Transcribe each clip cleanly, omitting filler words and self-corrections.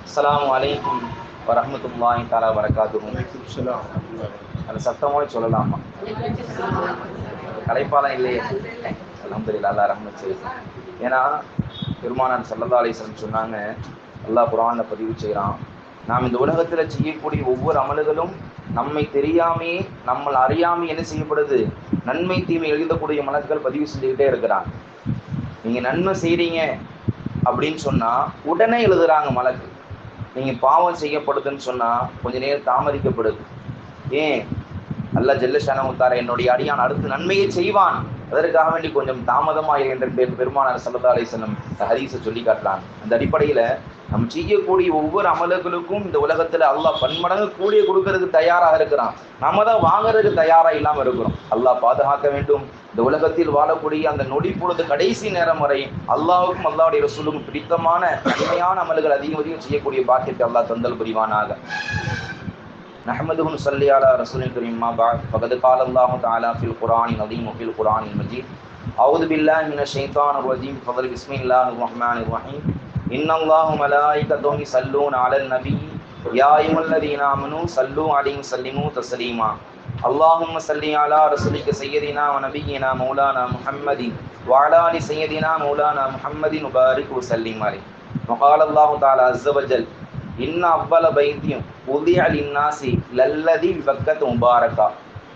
அஸ்ஸலாமு அலைக்கும் வரஹ்மத்துல்லாஹி தஆலா வரகாத்துஹு. அந்த சத்தமோட சொல்லலாமா? கலைப்பாலம் இல்லையே. அல்ஹம்துலில்லாஹ், அல்லாஹ் ரஹ்மத் செய்யட்டும். ஏன்னா பெருமானார் ஸல்லல்லாஹு அலைஹி வஸல்லம் சொன்னாங்க, அல்லாஹ் குர்ஆன்ல பதிவு செய்கிறான், நாம் இந்த உலகத்தில் செய்யக்கூடிய ஒவ்வொரு அமல்களும் நம்மை தெரியாமே நம்மளை அறியாமே என்ன செய்யப்படுது, நன்மை தீமை எழுதக்கூடிய மலக்குகள் பதிவு செஞ்சுக்கிட்டே இருக்கிறாங்க. நீங்க நன்மை செய்றீங்க அப்படின்னு சொன்னா உடனே எழுதுறாங்க மலக்கு. நீங்க பாவம் செய்யப்படுதுன்னு சொன்னா கொஞ்ச நேரம் தாமதிக்கப்படுது. ஏன்? அல்லாஹ் ஜல்ல ஷானஹு தஆலா என்னுடைய அடியான் அடுத்து நன்மையை செய்வான், அதற்காக வேண்டி கொஞ்சம் தாமதமாக என்ற பெருமானார் ஸல்லல்லாஹு அலைஹி வஸல்லம் ஹதீஸை சொல்லி காட்டுறாங்க. அந்த அடிப்படையில நம்ம செய்யக்கூடிய ஒவ்வொரு அமல்களுக்கும் இந்த உலகத்துல அல்லாஹ் பன்மடங்கு கூலியை கொடுக்கறதுக்கு தயாராக இருக்கிறான். நம்ம தான் வாங்குறதுக்கு தயாரா இல்லாம இருக்கிறோம். அல்லாஹ் பாதுகாக்க வேண்டும். இந்த உலகத்தில் வாழக்கூடிய அந்த நொடி பொழுது கடைசி நேரம் வரை அல்லாஹ்வுக்கும் அல்லாஹ்வுடைய ரசூலுக்கும் பிடித்தமான நன்மையான அமல்கள் அதிகம் செய்யக்கூடிய பாக்கியத்தை அல்லாஹ் தந்தல் புரிவானாக. نحمده ونصلي على رسول الكريم ما بعد فقد قال الله تعالى في القرآن العظيم وفي القرآن المجيد أعوذ بالله من الشيطان الرجيم بفضل بسم الله الرحمن الرحيم إن الله وملائكته يصلون على النبي يا أيها الذين آمنوا صلوا عليه وسلموا تسليما اللهم صل على رسولك سيدنا ونبينا مولانا محمد وعلى آل سيدنا مولانا محمد وبارك وسلم عليه. وقال الله تعالى عز وجل إن أول بيت وضع للناس للذي ببكة مباركة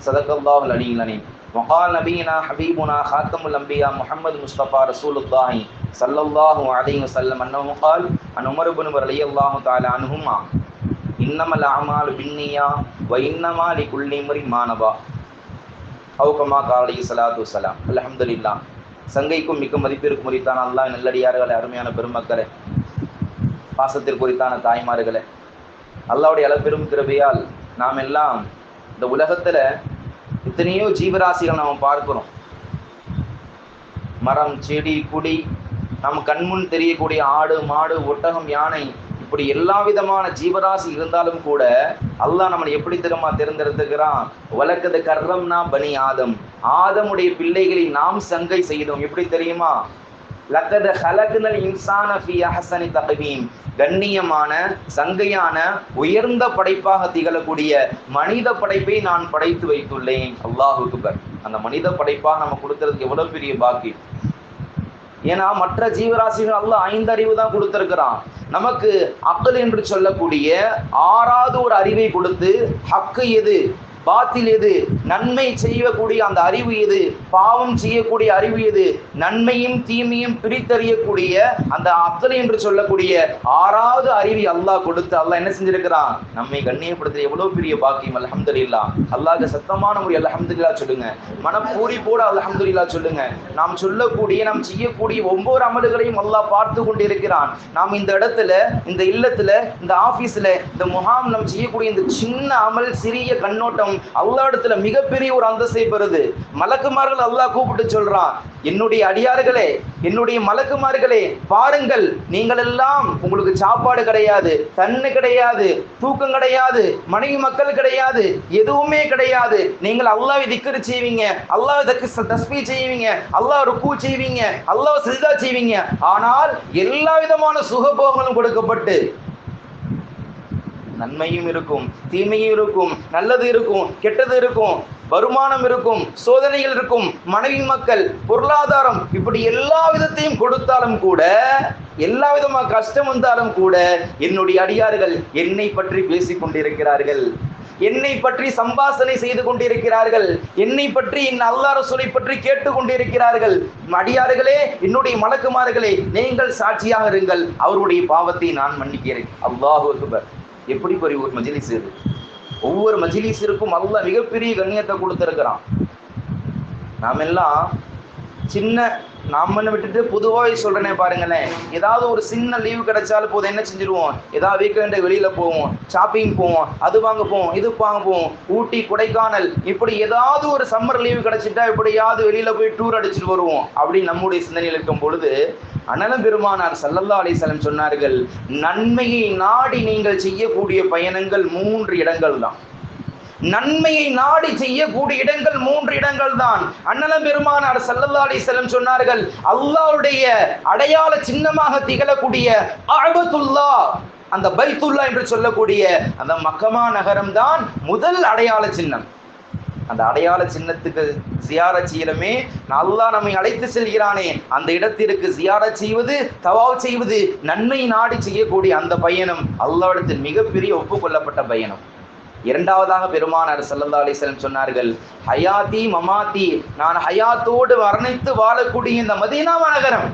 صدق الله العلي العظيم. وقال نبينا حبيبنا خاتم الأنبياء محمد مصطفى رسول الله صلى الله عليه وسلم أنه قال عن عمر بن رضي الله تعالى عنهما إنما الأعمال بالنيات وإنما لكل امرئ ما نوى أو كما قال عليه الصلاة والسلام. அல்ஹம்துலில்லாஹ். சங்கைக்கும் மிக்க மதிப்பிற்கும் உரித்தான அல்லாஹ் நல்லடியார்களே, அருமையான பெருமக்களே, பாசத்திற்கு உரித்தான தாய்மார்களே, அல்லாஹ்வுடைய அளப்பெரும் கிருபையால் நாம் எல்லாம் இந்த உலகத்துல எத்தனையோ ஜீவராசிகள் நாம் பார்க்கிறோம். மரம், செடி, கொடி, நம் கண்முன் தெரியக்கூடிய ஆடு, மாடு, ஒட்டகம், யானை, இப்படி எல்லா விதமான ஜீவராசி இருந்தாலும் கூட அல்லாஹ் நம்மளை எப்படி தெரியுமா தேர்ந்தெடுத்துக்கிறான்? வலக்கது கர்ரம்னா பனி ஆதம், ஆதமுடைய பிள்ளைகளை நாம் சங்கை செய்தோம். எப்படி தெரியுமா? லக்கத ஹலக்னல் இன்சான ஃபீ அஹ்ஸனி தக்வீம், கண்ணியமான சங்கையான உயர்ந்த படைப்பாக திகழக்கூடிய மனித படைப்பை நான் படைத்து வைத்துள்ளேன். அல்லாஹு அக்பர். அந்த மனித படைப்பாக நம்ம கொடுக்கறதுக்கு எவ்வளவு பெரிய பாக்கியம். ஏன்னா மற்ற ஜீவராசிகள் அல்லாஹ் 5 அறிவு தான் கொடுத்திருக்கிறான். நமக்கு அக்ல் என்று சொல்லக்கூடிய 6வது ஒரு அறிவை கொடுத்து, ஹக்கு எது, பாத்தில் எது, நன்மை செய்யக்கூடிய அந்த அறிவு எது, பாவம் செய்யக்கூடிய அறிவு எது, நன்மையும் தீமையும் பிரித்தறியக்கூடிய அந்த அக்ல் என்று சொல்லக்கூடிய 6வது அறிவை அல்லாஹ் கொடுத்து அல்லாஹ் என்ன செஞ்சிருக்கிறான்? நம்மை கண்ணியப்படுத்த எவ்வளவு பெரிய பாக்கியம். அல்ஹம்துலில்லாஹ். அல்லாஹ்க்கு சத்தமான முறையில் அல்ஹம்துலில்லாஹ் சொல்லுங்க. மனப்பூரிப்போடு அல்ஹம்துலில்லாஹ் சொல்லுங்க. நாம் சொல்லக்கூடிய, நாம் செய்யக்கூடிய ஒவ்வொரு அமல்களையும் அல்லாஹ் பார்த்து கொண்டிருக்கிறான். நாம் இந்த இடத்துல, இந்த இல்லத்துல, இந்த ஆபீஸ்ல, இந்த முகாம், நாம் செய்யக்கூடிய இந்த சின்ன அமல், சிறிய கண்ணோட்டம் அல்லாஹ் இடத்துல மிகப்பெரிய ஒரு அந்தஸ்தை பெறுது. மலக்குமார்கள் அல்லாஹ் கூப்பிட்டு சொல்றான், என்னுடைய அடியார்களே, என்னுடைய மலக்குமார்களே, பாருங்கள், நீங்கள் எல்லாம் உங்களுக்கு சாப்பாடு கிடையாது, தண்ணி கிடையாது, தூக்கம் கிடையாது, மனைவி மக்கள் கிடையாது, எதுவுமே கிடையாது. நீங்கள் அல்லாஹ்வை திக்ர் செய்வீங்க, அல்லாஹ் தஸ்பீஹ் செய்வீங்க, அல்லாஹ் ருக்கூ செய்வீங்க, அல்லாஹ் சிஜ்தா செய்வீங்க. ஆனால் எல்லா விதமான சுகபோகங்களும் கொடுக்கப்பட்டு நன்மையும் இருக்கும், தீமையும் இருக்கும், நல்லது இருக்கும், கெட்டது இருக்கும், வருமானம் இருக்கும், சோதனைகள் இருக்கும், மனைவி மக்கள், பொருளாதாரம், இப்படி எல்லா விதத்தையும் கொடுத்தாலும் கூட, எல்லா விதமான கஷ்டம் வந்தாலும் கூட என்னுடைய அடியார்கள் என்னை பற்றி பேசிக் கொண்டிருக்கிறார்கள், என்னை பற்றி சம்பாஷணை செய்து கொண்டிருக்கிறார்கள், என்னை பற்றி என் அல்லாஹ் ரசூலை பற்றி கேட்டு கொண்டிருக்கிறார்கள். அடியார்களே, என்னுடைய மலக்குமார்களே, நீங்கள் சாட்சியாக இருங்கள், அவருடைய பாவத்தை நான் மன்னிக்கிறேன். அல்லாஹு அக்பர். எப்படி பெரிய ஒரு மஜ்லிஸ் இது! ஒவ்வொரு மஜ்லிஸிற்கும் அல்லாஹ் மிகப்பெரிய கண்ணியத்தை கொடுத்திருக்கிறான். நாம் எல்லாம் சின்ன நாம விட்டுட்டு பொதுவாக சொல்றேனே பாருங்களேன், ஏதாவது ஒரு சின்ன லீவு கிடைச்சாலும் போதும் என்ன செஞ்சிருவோம்? ஏதாவது வீக்கெண்டு வெளியில போவோம், ஷாப்பிங் போவோம், அது வாங்க போவோம், இது வாங்க போவோம், ஊட்டி, கொடைக்கானல், இப்படி ஏதாவது ஒரு சம்மர் லீவு கிடைச்சிட்டா எப்படியாவது வெளியில போய் டூர் அடிச்சுட்டு வருவோம் அப்படின்னு நம்முடைய சிந்தனையில் இருக்கும் பொழுது அண்ணலம் பெருமானார் ஸல்லல்லாஹு அலைஹி வஸல்லம் சொன்னார்கள், நன்மையை நாடி நீங்கள் செய்யக்கூடிய பயணங்கள் 3 இடங்கள் தான். நன்மையை நாடி செய்யக்கூடிய இடங்கள் 3 இடங்கள் தான். அண்ணலம் பெருமானார் ஸல்லல்லாஹு அலைஹி வஸல்லம் சொன்னார்கள், அல்லாஹ்வுடைய அடையாள சின்னமாக திகழக்கூடிய அஅபத்துல்லாஹ், அந்த பைத்துல்லா என்று சொல்லக்கூடிய அந்த மக்கமா நகரம் தான் முதல் அடையாள சின்னம். அந்த அடையாள சின்னத்துக்கு ஜியாரத் செய்யறமே, அல்லாஹ் நம்மை அழைத்து செல்கிறானே அந்த இடத்திற்கு ஜியாரத் செய்வது, தவாப் செய்வது, நன்மை நாடி செய்யக்கூடிய அந்த பயணம் அல்லாஹ்விடத்தில் மிகப்பெரிய ஒப்புக்கொள்ளப்பட்ட பயணம். இரண்டாவதாக பெருமானார் ஸல்லல்லாஹு அலைஹி வஸல்லம் சொன்னார்கள், ஹயாத்தி மமாத்தி, நான் ஹயாத்தோடு வர்ணித்து வாழக்கூடிய இந்த மதீனா நகரம்,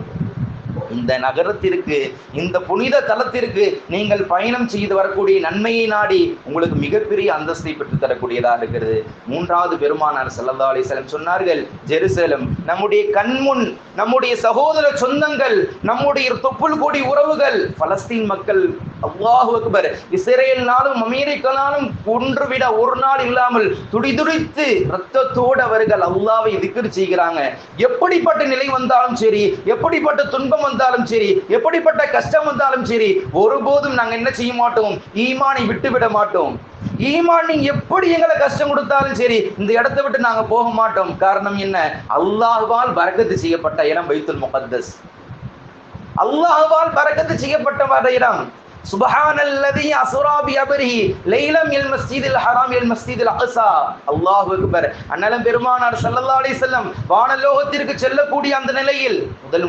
இந்த நகரத்திற்கு, இந்த புனித தலத்திற்கு நீங்கள் பயணம் செய்து வரக்கூடிய நன்மையை நாடி உங்களுக்கு மிகப்பெரிய அந்தஸ்தை பெற்று தரக்கூடியதாக இருக்கிறது. மூன்றாவது பெருமானார் ஸல்லல்லாஹு அலைஹி வஸல்லம் சொன்னார்கள், ஜெருசலம், நம்முடைய கண்முன் நம்முடைய சகோதர சொந்தங்கள், நம்முடைய தொப்புள் கொடி உறவுகள் பலஸ்தீன் மக்கள், அல்லாஹு அக்பர், இஸ்ரேல்னாலும் அமெரிக்கானாலும் ஒன்றுவிட ஒரு நாள் இல்லாமல் துடிதுடித்து இரத்தத்தோடு அவர்கள் அல்லாஹ்வை திக்ர் செய்கிறாங்க. எப்படிப்பட்ட நிலை வந்தாலும் சரி, எப்படிப்பட்ட துன்பம் வந்தாலும் சரி, எப்படிப்பட்ட கஷ்டம் வந்தாலும் சரி, ஒருபோதும் நாங்க என்ன செய்ய மாட்டோம், ஈமானை விட்டுவிட மாட்டோம். ஈமான் நீங்க எப்படி எங்களை கஷ்டம் கொடுத்தாலும் சரி இந்த இடத்தை விட்டு நாங்க போக மாட்டோம். காரணம் என்ன? அல்லாஹ்வால் பரக்கத்து செய்யப்பட்ட இடம் பைத்துல் முகத்தஸ். அல்லாஹ்வால் பரக்கத்து செய்யப்பட்ட இடம். சுப்ஹானல்லதி அஸ்ரா பிஅப்ரிஹி லைலம் மினல் மஸ்ஜிதில் ஹராம் இலல் மஸ்ஜிதில் அக்ஸா. அல்லாஹு அக்பர். அண்ணலம் பெருமானார் ஸல்லல்லாஹு அலைஹி வஸல்லம் வானலோகத்திற்கு செல்லக்கூடிய அந்த நிலையில்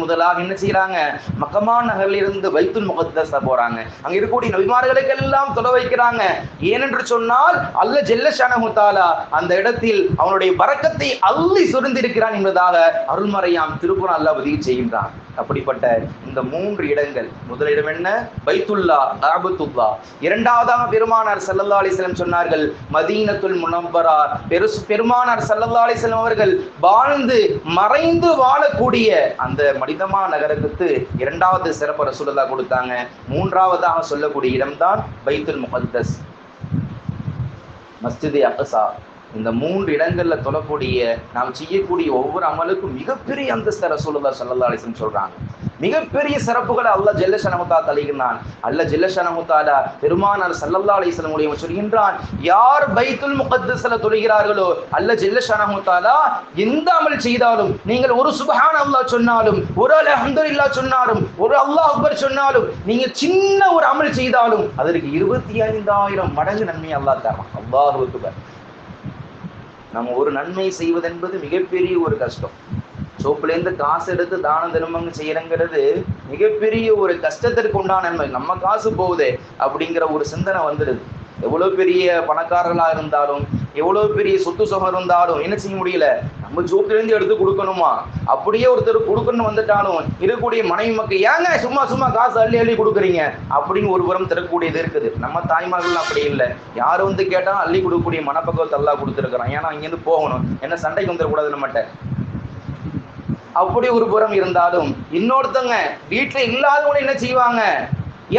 முதலாக என்ன செய்றாங்க, மக்கமா நகரில் இருந்து பைத்துல் முகத்தஸ் போறாங்க. அங்க இருக்கக்கூடிய நபிமார்களுக்கு எல்லாம் தொலை வைக்கிறாங்க. ஏனென்று சொன்னால் அல்லாஹ் ஜல்ல ஷஅனஹு தஆலா அந்த இடத்தில் அவனுடைய பரக்கத்தை அள்ளி சுரிந்திருக்கிறான் என்பதாக அருள்மறையாம் திருக்குர்ஆன் அல்லாஹ் பதிவு செய்கின்றான். அப்படிப்பட்ட இந்த மூன்று இடங்கள், முதல் இடம் என்ன? பைத்துல்லா, காபத்துல்லா. இரண்டாவதாக பெருமானார் ஸல்லல்லாஹு அலைஹி வஸல்லம் சொன்னார்கள், மதீனத்துல் முனவ்வரா. பெருமானார் ஸல்லல்லாஹு அலைஹி வஸல்லம் அவர்கள் வாழ்ந்து மறைந்து வாழக்கூடிய அந்த மனிதமா நகரத்துக்கு இரண்டாவது சிறப்பு ரசூலுல்லாஹ் கொடுத்தாங்க. மூன்றாவதாக சொல்லக்கூடிய இடம்தான் பைத்துல் முகத்தஸ், மஸ்ஜித் அக்ஸா. இந்த மூன்று இடங்கள்ல தொழக்கூடிய நாம் செய்யக்கூடிய ஒவ்வொரு அமலுக்கும் மிகப்பெரிய அந்தஸ்து ரசூலுல்லாஹ் ஸல்லல்லாஹு அலைஹி வஸல்லம் சொல்றாங்க. மிகப்பெரிய சிறப்புகளை அல்லாஹ் ஜல்ல ஷஅனஹு தஆலா தருகிறான். அல்லாஹ் ஜல்ல ஷஅனஹு தஆலா பெருமானார் ஸல்லல்லாஹு அலைஹி வஸல்லம் மூலமாக சொல்கின்றான், யார் பைத்துல் முகத்தஸ்ல தொழுகிறார்களோ அல்லாஹ் ஜல்ல ஷஅனஹு தஆலா எந்த அமல் செய்தாலும், நீங்கள் ஒரு சுப்ஹானல்லாஹ் சொன்னாலும், ஒரு அல்ஹம்துலில்லாஹ் சொன்னாலும், ஒரு அல்லாஹ் அக்பர் சொன்னாலும், நீங்க சின்ன ஒரு அமல் செய்தாலும் அதற்கு 25,000 மடங்கு நன்மை அல்லாஹ் தரான். அல்லாஹு அக்பர். நம்ம ஒரு நன்மை செய்வது என்பது மிகப்பெரிய ஒரு கஷ்டம். சோப்புலேருந்து காசு எடுத்து தான தர்மங்க செய்யறங்கிறது மிகப்பெரிய ஒரு கஷ்டத்திற்கு உண்டான நன்மை. நம்ம காசு போகுதே அப்படிங்கிற ஒரு சிந்தனை வந்துடுது. எவ்வளவு பெரிய பணக்காரர்களா இருந்தாலும், எவ்வளவு பெரிய சொத்து சுகம் இருந்தாலும் என்ன செய்ய முடியல, நம்ம ஜோப்பிலேருந்து எடுத்து கொடுக்கணுமா, அப்படியே ஒருத்தர் கொடுக்கணும்னு வந்துட்டாலும் இருக்கக்கூடிய மனைவி மக்கள், ஏங்க சும்மா சும்மா காசு அள்ளி அள்ளி கொடுக்குறீங்க அப்படின்னு ஒரு புறம் தரக்கூடியது இருக்குது. நம்ம தாய்மார்கள் அப்படி இல்லை, யாரும் வந்து கேட்டாலும் அள்ளி கொடுக்கக்கூடிய மனப்பக்குவத்தை எல்லாம் கொடுத்துருக்குறான். ஏன்னா அங்கேருந்து போகணும், என்ன சண்டைக்கு வந்துடக்கூடாது நம்மகிட்ட. அப்படி ஒரு புறம் இருந்தாலும் இன்னொருத்தங்க வீட்டுல இல்லாதவங்க என்ன செய்வாங்க,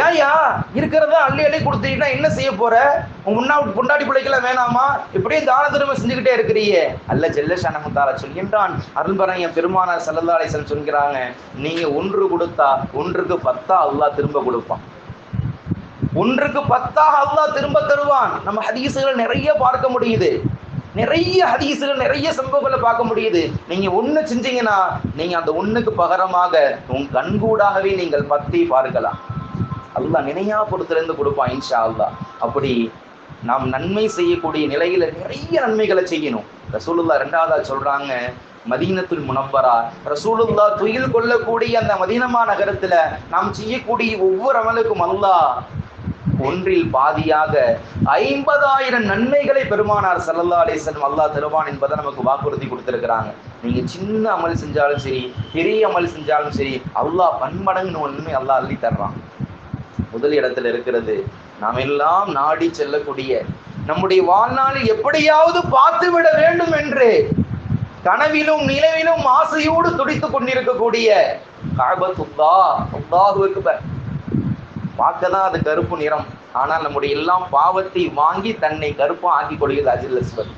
ஏயா இருக்கிறதா அள்ளி அள்ளி கொடுத்தீங்கன்னா என்ன செய்ய போற, உன் பொண்டாட்டி பிள்ளைக்கெல்லாம் வேணாமா, இப்படியே தான தர்மம் செஞ்சுக்கிட்டே இருக்கிறீங்க. அல்லாஹ் ஜல்ல ஷஅனஹு தஆலா சொல்கின்றான், அருள்பரன் பெருமானார் ஸல்லல்லாஹு அலைஹி வஸல்லம் சொல்கிறாங்க, நீங்க ஒன்று கொடுத்தா ஒன்றுக்கு 10 அல்லாஹ் திரும்ப கொடுப்பான். ஒன்றுக்கு 10 அல்லாஹ் திரும்ப தருவான். நம்ம ஹதீஸ்கள் நிறைய பார்க்க முடியுது, நிறைய ஹதீஸ்கள், நிறைய சம்பவங்களை பார்க்க முடியுது. நீங்க ஒண்ணு செஞ்சீங்கன்னா நீங்க அந்த ஒண்ணுக்கு பகரமாக உன் கண்கூடாகவே நீங்கள் 10 பார்க்கலாம். அல்லாஹ் நினையா பொறுத்திருந்து கொடுப்பான் இன்ஷா அல்லாஹ். அப்படி நாம் நன்மை செய்யக்கூடிய நிலையில நிறைய நன்மைகளை செய்யணும். ரசூலுல்லாஹ் இரண்டாவதா சொல்றாங்க, மதீனத்துல் முனவ்வரா. ரசூலுல்லாஹ் துயில் கொள்ளக்கூடிய அந்த மதீனமா நகரத்துல நாம் செய்யக்கூடிய ஒவ்வொரு அமலுக்கும் அல்லாஹ் ஒன்றில் பாதியாக 50,000 நன்மைகளை பெருமானார் ஸல்லல்லாஹு அலைஹி வஸல்லம் அல்லாஹ் தருவான் என்பதை நமக்கு வாக்குறுதி கொடுத்திருக்கிறாங்க. நீங்க சின்ன அமல் செஞ்சாலும் சரி, பெரிய அமல் செஞ்சாலும் சரி, அல்லாஹ் பன்மடங்கு நன்மை அல்லாஹ் அள்ளி தர்றான். முதல் இடத்துல இருக்கிறது நாம் எல்லாம் நாடி செல்லக்கூடிய, நம்முடைய வாழ்நாளில் எப்படியாவது பார்த்து விட வேண்டும் என்று கனவிலும் நிலவிலும் ஆசையோடு துடித்துக் கொண்டிருக்கக்கூடிய கஅபத்துல்லாஹ். அல்லாஹு அக்பர். பார்க்கதான் அது கருப்பு நிறம், ஆனால் நம்முடைய எல்லாம் பாவத்தை வாங்கி தன்னை கருப்பா ஆக்கி கொள்கிறது அஜில் அஸ்வத்.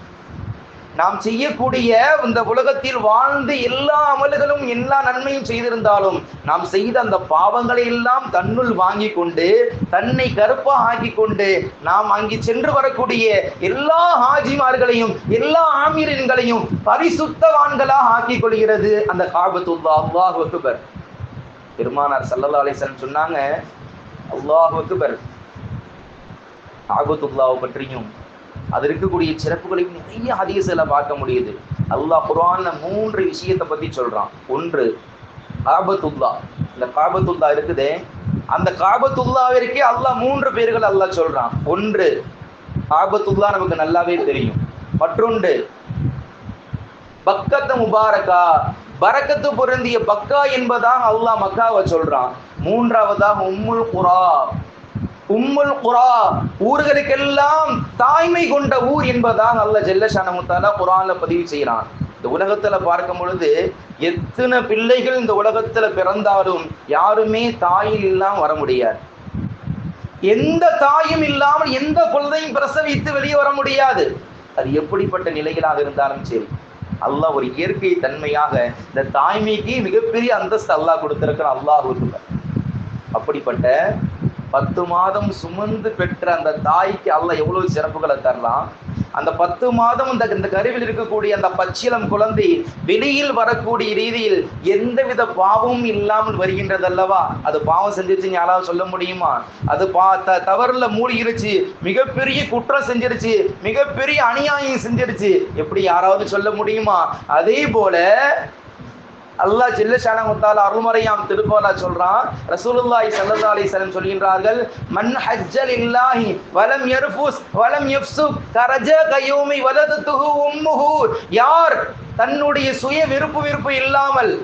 நாம் செய்யக்கூடிய இந்த உலகத்தில் வாழ்ந்து எல்லா அமல்களும் எல்லா நன்மையும் செய்திருந்தாலும் நாம் செய்த அந்த பாவங்களை எல்லாம் தன்னுள் வாங்கி கொண்டு தன்னை கருப்பா ஆக்கி கொண்டு நாம் அங்கே சென்று வரக்கூடிய எல்லா ஹாஜிமார்களையும் எல்லா ஆமீரின்களையும் பரிசுத்தவான்களாக ஆக்கி கொள்கிறது அந்த கஅபத்துல்லாஹ். அல்லாஹு அக்பர். பெருமானார் ஸல்லல்லாஹு அலைஹி வஸல்லம் சொன்னாங்க, அல்லாஹு அக்பர், காபத்துல்லாவை பற்றியும் அது இருக்கக்கூடிய சிறப்புகளையும் நிறைய ஹதீஸ்ல பார்க்க முடியுது. அல்லாஹ் குர்ஆன்ல 3 விஷயத்தை பத்தி சொல்றான். ஒன்று காபத்துல்லா. இந்த காபத்துல்லா இருக்குதே, அந்த காபத்துல்லாவிற்கே அல்லாஹ் 3 பேர்கள் அல்லாஹ் சொல்றான். ஒன்று காபத்துல்லா நமக்கு நல்லாவே தெரியும். மற்றொன்று பக்கத்து முபாரக்கா, பரக்கத்து பொருந்திய பக்கா என்பதாக அல்லாஹ் மக்காவை சொல்றான். மூன்றாவதாக உம்முல் குரா. உம்முல் குரா, ஊர்களுக்கெல்லாம் தாய்மை கொண்ட ஊர் என்பதாக அல்லாஹ் ஜல்ல ஷானஹு தஆலா குர்ஆன்ல பதிவு செய்யறான். இந்த உலகத்துல பார்க்கும் பொழுது எத்தனை பிள்ளைகள் இந்த உலகத்துல பிறந்தாலும் யாருமே தாயில் இல்லாம வர முடியாது. எந்த தாயும் இல்லாமல் எந்த குழந்தையும் பிரசவித்து வெளியே வர முடியாது. அது எப்படிப்பட்ட நிலைகளாக இருந்தாலும் சரி, அல்லாஹ் ஒரு இயற்கை தன்மையாக இந்த தாய்மைக்கு மிகப்பெரிய அந்தஸ்து அல்லாஹ் கொடுத்திருக்கிறான். அல்லாஹ் அப்படிப்பட்ட 10 மாதம் சுமந்து பெற்ற அந்த தாய்க்கு அல்லாஹ் எவ்வளவு சிறப்புகளை தரலாம். அந்த 10 மாதம் இந்த கருவில் இருக்கக்கூடிய அந்த பச்சிளம் குழந்தை வெளியில் வரக்கூடிய ரீதியில் எந்தவித பாவமும் இல்லாமல் வருகின்றது அல்லவா? அது பாவம் செஞ்சிருச்சு யாராவது சொல்ல முடியுமா? அது தவறுல மூழ்கிருச்சு, மிகப்பெரிய குற்றம் செஞ்சிருச்சு, மிகப்பெரிய அநியாயம் செஞ்சிருச்சு, எப்படி யாராவது சொல்ல முடியுமா? அதே போல அல்லாஹ் ஜல்ல ஷானஹு தஆலா அருள்மறையாம் திருக்குர்ஆன்ல சொல்றான். ரசூலுல்லாஹி ஸல்லல்லாஹு அலைஹி வஸல்லம் சொல்கின்றார்கள், மன் ஹஜ்ஜலில்லாஹி வலம் யர்ஃபுஸ் வலம் யஃப்சுக் கரஜா கயூமி வலதத்துஹு உம்முஹு. யார் தன்னுடைய சுய விருப்பு இல்லாமல்,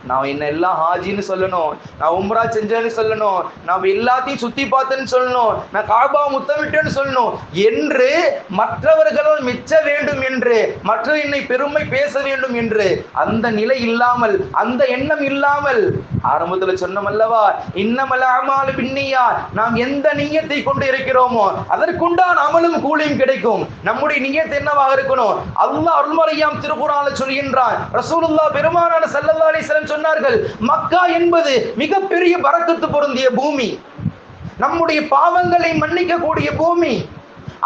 நான் என்ன எல்லாம் ஹாஜின்னு சொல்லணும், நான் உம்ரா செஞ்சேன்னு சொல்லணும், நான் எல்லாத்தையும் சுத்தி பார்த்தேன்னு சொல்லணும், நான் காபா முத்தமிட்டேன்னு சொல்லணும் என்று மற்றவர்களால் மிச்ச வேண்டும் என்று, மற்ற என்னை பெருமை பேச வேண்டும் என்று அந்த நிலை இல்லாமல், அந்த எண்ணம் இல்லாமல், ஆரம்பத்துல சொன்னோம் அல்லவா, இன்னமல் அமாலு பின்னியா, நாம் எந்த நியத்தை கொண்டு இருக்கிறோமோ அதற்குண்டான அமலும் கூலியும் கிடைக்கும். நம்முடைய நியத் என்னவாக இருக்கணும்? அல்லாஹ் அருள்மறையாம் திருக்குர்ஆன்ல சொல்கின்றான். ரசூலுல்லாஹ் பெருமானார் ஸல்லல்லாஹு அலைஹி வஸல்லம் சொன்னார்கள், மக்கா என்பது மிகப்பெரிய பரக்கத்து பொருந்திய பூமி, நம்முடைய பாவங்களை மன்னிக்க கூடிய பூமி,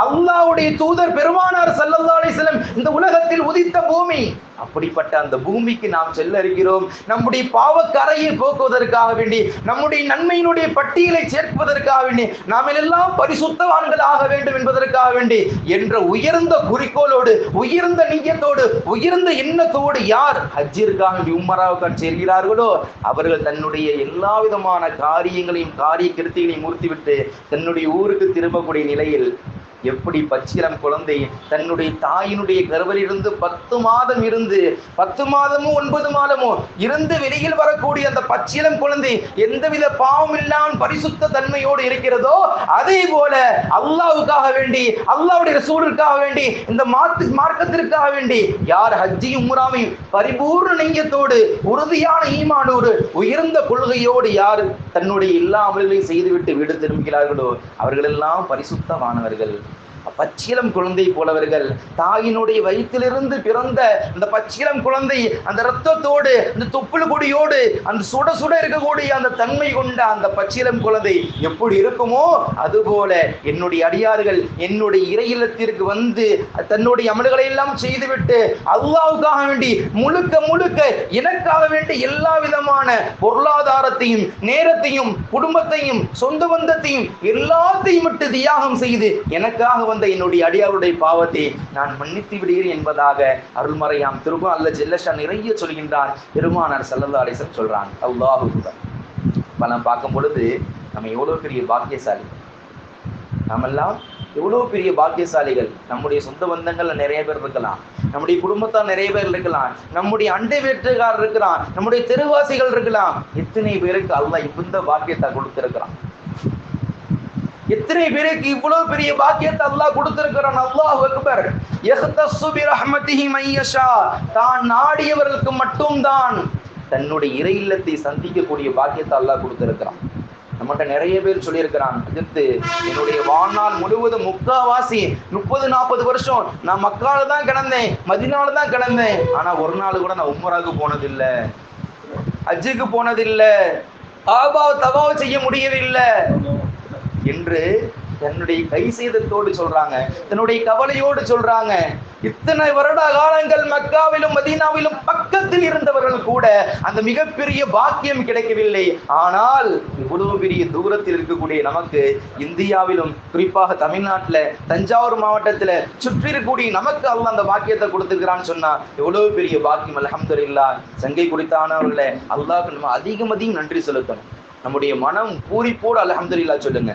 அல்லாஹ்வுடைய தூதர் பெருமானார் ஸல்லல்லாஹு அலைஹி வஸல்லம் இந்த உலகத்தில் உதித்த பூமி. அப்படிப்பட்ட அந்த பூமிக்கு நாம் செல்ல இருக்கிறோம். நம்முடைய பாவக்கரையை போக்குவதற்காக வேண்டி, நம்முடைய நன்மையினுடைய பட்டியலை சேர்ப்பதற்காக வேண்டி, நாம் எல்லாம் பரிசுத்தவான்களாக வேண்டும் என்பதற்காக வேண்டி என்ற உயர்ந்த குறிக்கோளோடு, உயர்ந்த நியத்தோடு, உயர்ந்த எண்ணத்தோடு யார் ஹஜ்ஜிற்காக உம்ராவுக்காக செல்கிறார்களோ அவர்கள் தன்னுடைய எல்லா விதமான காரியங்களையும் காரிய கிருத்திகளையும் மூர்த்திவிட்டு தன்னுடைய ஊருக்கு திரும்பக்கூடிய நிலையில் எப்படி பச்சிளம் குழந்தை தன்னுடைய தாயினுடைய கருவிலிருந்து 10 மாதம் இருந்து 10 மாதமோ 9 மாதமோ இருந்து வெளியில் வரக்கூடிய அந்த பச்சிளம் குழந்தை எந்தவித பாவம் இல்லாமல் பரிசுத்த தன்மையோடு இருக்கிறதோ, அதே போல அல்லாஹ்வுக்காக வேண்டி, அல்லாஹ்வுடைய ரசூலுக்காக வேண்டி, இந்த மார்க்கத்திற்காக வேண்டி யார் ஹஜ்ஜையும் உம்ராவையும் பரிபூர்ண நியத்தோடு, உறுதியான ஈமானோடு, உயர்ந்த கொள்கையோடு யார் தன்னுடைய எல்லா அமல்களையும் செய்துவிட்டு வீடு திரும்புகிறார்களோ அவர்கள் எல்லாம் பரிசுத்தமானவர்கள். பச்சிளம் குழந்தை போலவர்கள். தாயினுடைய வயிற்றிலிருந்து பிறந்த அந்த பச்சிளம் குழந்தை அந்த இரத்தத்தோடு, அந்த தொப்புள் கொடியோடு, அந்த சுட சுட இருக்கக்கூடிய அந்த தன்மை கொண்ட அந்த பச்சிளம் குழந்தை எப்படி இருக்குமோ அதுபோல என்னுடைய அடியார்கள் என்னுடைய இறை இல்லத்திற்கு வந்து தன்னுடைய அமல்களை எல்லாம் செய்துவிட்டு அல்லாஹ்வுக்காக வேண்டி முழுக்க முழுக்க எனக்காக வேண்டி எல்லா விதமான பொருளாதாரத்தையும், நேரத்தையும், குடும்பத்தையும், சொந்த பந்தத்தையும் எல்லாத்தையும் விட்டு தியாகம் செய்து எனக்காக வந்த என்னுடைய அடியாருடைய பாவத்தை நான் மன்னித்து விடுகிறேன் என்பதாக அருள்மறையாம் திருக்குர்ஆன் அல்லாஹ் ஜல்ல ஷான் நிறைய சொல்கின்றார். பெருமானார் ஸல்லல்லாஹு அலைஹி வஸல்லம் சொல்றாங்க. அல்லாஹ் அக்பர். பலம் பார்க்கும் பொழுது நம்ம எவ்வளவு பெரிய பாக்கியசாலி, நாமெல்லாம் எவ்வளவு பெரிய பாக்கியசாலிகள். நம்முடைய சொந்த பந்தங்கள்ல நிறைய பேர் இருக்கலாம், நம்முடைய குடும்பத்தால் நிறைய பேர் இருக்கலாம், நம்முடைய அண்டை வீட்டுக்காரர் இருக்கலாம், நம்முடைய தெருவாசிகள் இருக்கலாம். எத்தனை பேருக்கு அல்லாஹ் இந்த பாக்கியத்தை கொடுத்திருக்கிறான், எத்தனை பேருக்கு இவ்வளவு பெரிய பாக்கியத்தை அல்லாஹ் கொடுத்திருக்கிறான். அல்லாஹ் அக்பர். யஹ்தஸ்ஸு பிரஹ்மத்திஹி மன் யஷா, தான் நாடியவர்களுக்கு மட்டும்தான் தன்னுடைய இறை இல்லத்தை சந்திக்கக்கூடிய பாக்கியத்தை அல்லாஹ் கொடுத்திருக்கிறான். நம்மகிட்ட நிறைய பேர் சொல்லியிருக்கிறான், என்னுடைய வாழ்நாள் முழுவதும் முக்காவாசி 30-40 வருஷம் நான் மக்கால தான் கிடந்தேன், மதீனால தான் கிடந்தேன், ஆனா ஒரு நாள் கூட நான் உம்ராவுக்கு போனதில்லை, ஹஜ்ஜுக்கு போனதில்லை, காபா தவாஃப் செய்ய முடியவில்லை என்று தன்னுடைய கை சேதத்தோடு சொல்றாங்க, தன்னுடைய கவலையோடு சொல்றாங்க. இத்தனை வருட காலங்கள் மக்காவிலும் மதீனாவிலும் பக்கத்தில் இருந்தவர்கள் கூட அந்த மிகப்பெரிய பாக்கியம் கிடைக்கவில்லை. ஆனால் இவ்வளவு பெரிய தூரத்தில் இருக்கக்கூடிய நமக்கு, இந்தியாவிலும் குறிப்பாக தமிழ்நாட்டில் தஞ்சாவூர் மாவட்டத்தில் சுற்றி இருக்கக்கூடிய நமக்கு அல்லாஹ் அந்த பாக்கியத்தை கொடுத்துருக்கிறான்னு சொன்னா எவ்வளவு பெரிய பாக்கியம். அல்ஹம்துலில்லாஹ். சங்கை குறித்தானவர்களே, அல்லாஹ்க்கு நம்ம அதிகம் நன்றி செலுத்தணும். நம்முடைய மனம் பூரிப்போடு அல்ஹம்துலில்லாஹ் சொல்லுங்க.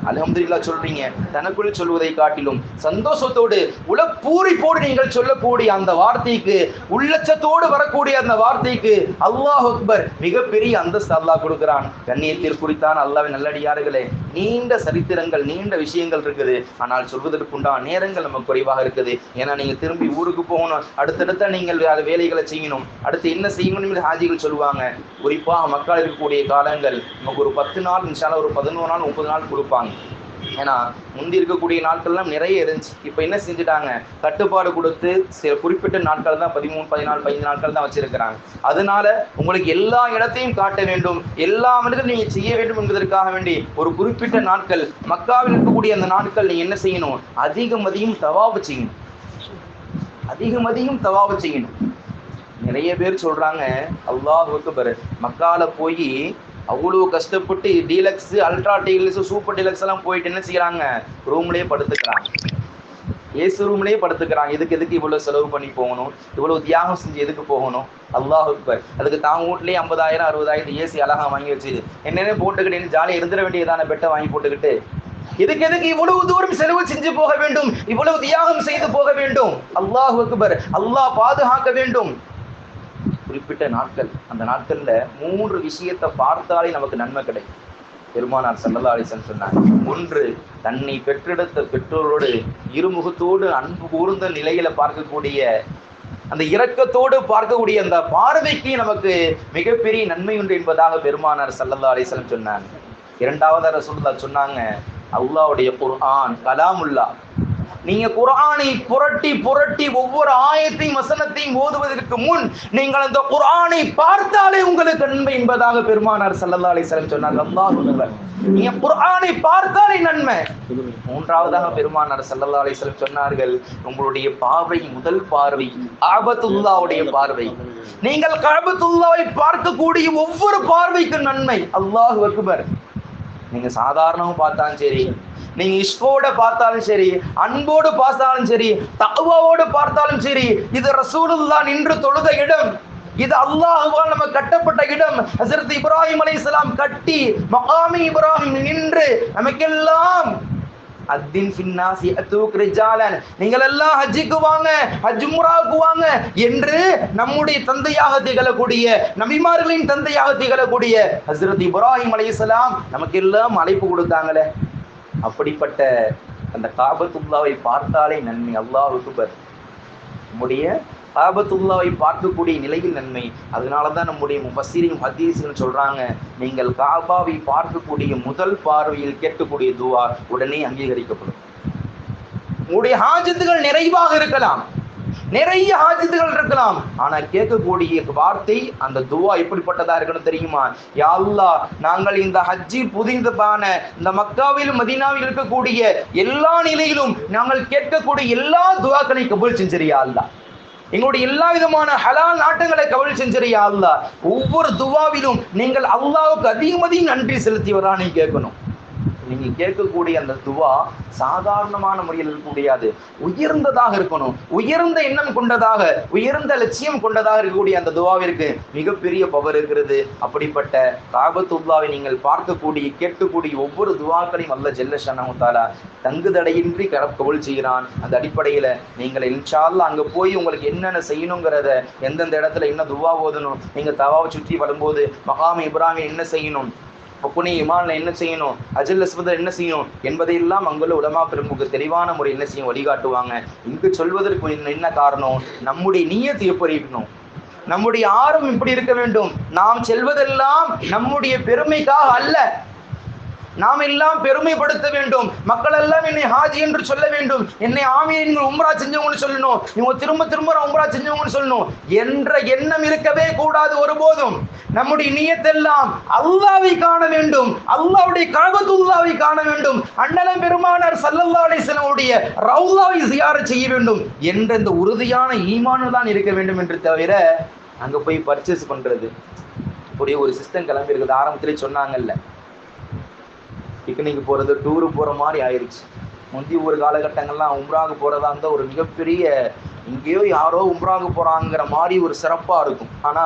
அல்ஹம்துலில்லாஹ் சொல்றீங்க, தனக்குள் சொல்வதை காட்டிலும் சந்தோஷத்தோடு உளப்பூரிப்போடு நீங்கள் சொல்லக்கூடிய அந்த வார்த்தைக்கு, உள்ளச்சத்தோடு வரக்கூடிய அந்த வார்த்தைக்கு அல்லாஹ் அக்பர் மிகப்பெரிய அந்தஸ்து அல்லாஹ் கொடுக்கிறான். கண்ணியத்திற்குறித்தான் அல்லாஹ்வின் நல்லடியார்களே, நீண்ட சரித்திரங்கள், நீண்ட விஷயங்கள் இருக்குது. ஆனால் சொல்வதற்குண்டான நேரங்கள் நமக்கு குறைவாக இருக்குது. ஏன்னா நீங்க திரும்பி ஊருக்கு போகணும், அடுத்தடுத்த நீங்கள் அது வேலைகளை செய்யணும், அடுத்து என்ன செய்யணும் ஹாஜிகள் சொல்லுவாங்க. குறிப்பாக மக்கள் இருக்கக்கூடிய காலங்கள் நமக்கு ஒரு 10 நாள், இன்ஷால்லா ஒரு 11 நாள் 30 நாள் கொடுப்பாங்க. ஏன்னா முந்தி இருக்கக்கூடிய நாட்கள்லாம் நிறைய இருந்துச்சு. இப்போ என்ன செஞ்சுட்டாங்க, கட்டுப்பாடு கொடுத்து சில குறிப்பிட்ட நாட்கள் தான் 13, 14, 15 நாட்கள் தான் வச்சிருக்கிறாங்க. அதனால உங்களுக்கு எல்லா இடத்தையும் காட்ட வேண்டும், எல்லா மனிதர்களும் நீங்க செய்ய வேண்டும் என்பதற்காக வேண்டி ஒரு குறிப்பிட்ட நாட்கள், மக்காவில் இருக்கக்கூடிய அந்த நாட்கள் நீங்க என்ன செய்யணும், அதிகம் தவாபு செய்யணும், அதிகம் தவாபு செய்யணும். நிறைய பேர் சொல்றாங்க, அல்லாஹ் அக்பர், மக்கால போய் அவ்வளோ கஷ்டப்பட்டு deluxe, ultra deluxe, super deluxe எல்லாம் போயிட்டு என்ன செய்யறாங்க, ரூம்லயே படுத்துக்கிறாங்க, ஏசி ரூம்லயே படுத்துக்கிறாங்க. எதுக்கு இவ்வளவு செலவு பண்ணி போகணும், இவ்வளவு தியாகம் செஞ்சு எதுக்கு போகணும்? அல்லாஹ் அக்பர். அதுக்கு தாங்க வீட்லயே 50,000 60,000 ஏசி அழகா வாங்கி வச்சு என்னென்ன போட்டுக்கிட்டு ஜாலியாக இருந்துட வேண்டியதான பெட்டை வாங்கி போட்டுக்கிட்டு எதுக்கு இவ்வளவு தூரம் செலவு செஞ்சு போக வேண்டும், இவ்வளவு தியாகம் செய்து போக வேண்டும்? அல்லாஹ் அக்பர். அல்லாஹ் பாதுகாக்க வேண்டும். குறிப்பிட்ட நாட்கள், அந்த நாட்கள்ல 3 விஷயத்தை பார்த்தாலே நமக்கு நன்மை கிடைக்கும். பெருமானார் ஸல்லல்லாஹு அலைஹி வஸல்லம் சொன்னாங்க, 1, தன்னை பெற்றெடுத்த பெற்றோரோடு இருமுகத்தோடு அன்பு கூர்ந்த நிலையில பார்க்கக்கூடிய அந்த இரக்கத்தோடு பார்க்கக்கூடிய அந்த பார்வைக்கு நமக்கு மிகப்பெரிய நன்மை உண்டு என்பதாக பெருமானார் ஸல்லல்லாஹு அலைஹி வஸல்லம் சொன்னாங்க. 2வது ரசூலுல்லாஹ் சொன்னாங்க, அல்லாஹ்வுடைய குர்ஆன் கலாமுல்லாஹ். நீங்க குர்ஆனை புரட்டி ஒவ்வொரு ஆயத்தையும் வசனத்தையும் ஓதுவதற்கு முன் நீங்கள் அந்த குர்ஆனை பார்த்தாலே உங்களுக்கு நன்மை என்பதாக பெருமானார் ஸல்லல்லாஹு அலைஹி வஸல்லம் சொன்னாங்க. அல்லாஹ் அக்பர். நீங்க குர்ஆனை பார்த்தாலே நன்மை. 3வதாக பெருமானார் ஸல்லல்லாஹு அலைஹி வஸல்லம் சொன்னார்கள், உங்களுடைய பார்வை, முதல் பார்வை காபத்துல்லாஹ்வுடைய பார்வை. நீங்கள் காபத்துல்லாஹ்வை பார்க்கக்கூடிய ஒவ்வொரு பார்வைக்கும் நன்மை. அல்லாஹ் அக்பர். நீங்க சாதாரணமா பார்த்தாலும் சரி, நீங்க இஷ்கோட பார்த்தாலும் சரி, அன்போடு பார்த்தாலும் சரி, தக்வாவோடு பார்த்தாலும் சரி, இது ரசூலுல்லாஹ் நின்று தொழுத இடம், இது அல்லாஹ்வால் நம்ம கட்டப்பட்ட இடம். ஹஜ்ரத் இப்ராஹிம் அலைஹிஸ்ஸலாம் கட்டி மகாமி இப்ராஹிம் நின்று நமக்கெல்லாம் அத்தின் ஃபின்னாசி அத்தூக் ரிஜாலன், நீங்கள் எல்லாம் ஹஜ்ஜுக்கு வாங்க, ஹஜ் உம்ராவுக்கு வாங்க என்று நம்முடைய தந்தையாக திகழக்கூடிய, நபிமார்களின் தந்தையாக திகழக்கூடிய ஹஜ்ரத் இப்ராஹிம் அலைஹிஸ்ஸலாம் நமக்கு எல்லாம் அழைப்பு கொடுத்தாங்களே. அப்படிப்பட்ட அந்த காபத்துல்லாவை பார்த்தாலே நன்மை. அல்லாஹ் அக்பர். நம்முடைய காபத்துல்லாவை பார்க்கக்கூடிய நிலையில் நன்மை. அதனாலதான் நம்முடைய முஃபஸ்ஸிரீன் ஹதீஸ்கள் சொல்றாங்க, நீங்கள் காபாவை பார்க்கக்கூடிய முதல் பார்வையில் கேட்கக்கூடிய துஆ உடனே அங்கீகரிக்கப்படும். உங்களுடைய ஹாஜத்துகள் நிறைவாக இருக்கலாம், நிறைய ஹாஜத்துகள் இருக்கலாம், ஆனா கேட்கக்கூடிய வார்த்தை, அந்த துஆ எப்படிப்பட்டதா இருக்கணும் தெரியுமா? யா அல்லாஹ், நாங்கள் இந்த ஹஜ்ஜி புதிந்தபான இந்த மக்காவிலும் மதீனாவில் இருக்கக்கூடிய எல்லா நிலையிலும் நாங்கள் கேட்கக்கூடிய எல்லா துஆக்களையும் கபூல் செஞ்சிரியா அல்லாஹ். எங்களுடைய எல்லா விதமான ஹலால் நாட்டங்களை கபூல் செஞ்சிரியா அல்லாஹ். ஒவ்வொரு துஆவிலும் நீங்கள் அல்லாஹ்வுக்கு அதிகம் நன்றி செலுத்தி வரானே கேட்கணும். நீங்க கேட்கக்கூடிய அந்த துவா சாதாரணமான முறையில் இருக்கக்கூடியது, உயர்ந்ததாக இருக்கணும், உயர்ந்த எண்ணம் கொண்டதாக, உயர்ந்த லட்சியம் கொண்டதாக இருக்கக்கூடிய அந்த துவாவிற்கு மிகப்பெரிய பவர் இருக்கிறது. அப்படிப்பட்ட காபத்துல்லாவை நீங்கள் பார்க்கக்கூடிய கேட்கக்கூடிய ஒவ்வொரு துவாக்களையும் அல்லாஹ் ஜல்ல ஷஅனஹு தஆலா தங்குதடையின்றி கபூல் செய்கிறான். அந்த அடிப்படையில நீங்கள் இன்ஷா அல்லாஹ் அங்க போய் உங்களுக்கு என்னென்ன செய்யணுங்கிறத, எந்தெந்த இடத்துல என்ன துவா ஓதணும், நீங்க தவாவை சுற்றி வரும்போது மகாம் இப்ராஹிம் என்ன செய்யணும், புனே இமான்ல என்ன செய்யணும், அஜல் அஸ்வத என்ன செய்யணும் என்பதையெல்லாம் அங்குள்ள உலமா பெருமுக தெளிவான முறை என்ன செய்யும் வழிகாட்டுவாங்க. இங்கு சொல்வதற்கு என்ன காரணம், நம்முடைய நியத்து எப்படி இருக்கணும், நம்முடைய ஆர்வம் இப்படி இருக்க வேண்டும். நாம் செல்வதெல்லாம் நம்முடைய பெருமைக்காக அல்ல, நாம் எல்லாம் பெருமைப்படுத்த வேண்டும், மக்கள் எல்லாம் என்னை ஹாஜி என்று சொல்ல வேண்டும், என்னை ஆமீன் உம்ரா செஞ்சவங்கன்னு சொல்லணும், இவங்க திரும்ப திரும்ப உம்ரா செஞ்சவங்கன்னு சொல்லணும் என்ற எண்ணம் இருக்கவே கூடாது ஒருபோதும். நம்முடைய நியத்தெல்லாம் அல்லாஹ்வை காண வேண்டும், அல்லாஹ்வுடைய கஅபத்துல்லாஹ்வை காண வேண்டும், அண்ணலம் பெருமானார் ஸல்லல்லாஹு அலைஹி வஸல்லம் உடைய ரௌலாவை ஜியாரத் செய்ய வேண்டும் என்ற இந்த உறுதியான ஈமான் தான் இருக்க வேண்டும் என்று தவிர அங்க போய் பர்ச்சேஸ் பண்றது இப்படி ஒரு சிஸ்டம் கிளம்பி இருக்குது. ஆரம்பத்திலே சொன்னாங்கல்ல, பிக்னிக் போறது டூரு போற மாதிரி ஆயிடுச்சு. முந்தி ஒரு காலகட்டங்கள்லாம் உம்ராவுக்கு போறதா இருந்தால் ஒரு மிகப்பெரிய இங்கேயோ யாரோ உம்ராவுக்கு போறாங்கிற மாதிரி ஒரு சிறப்பா இருக்கும். ஆனா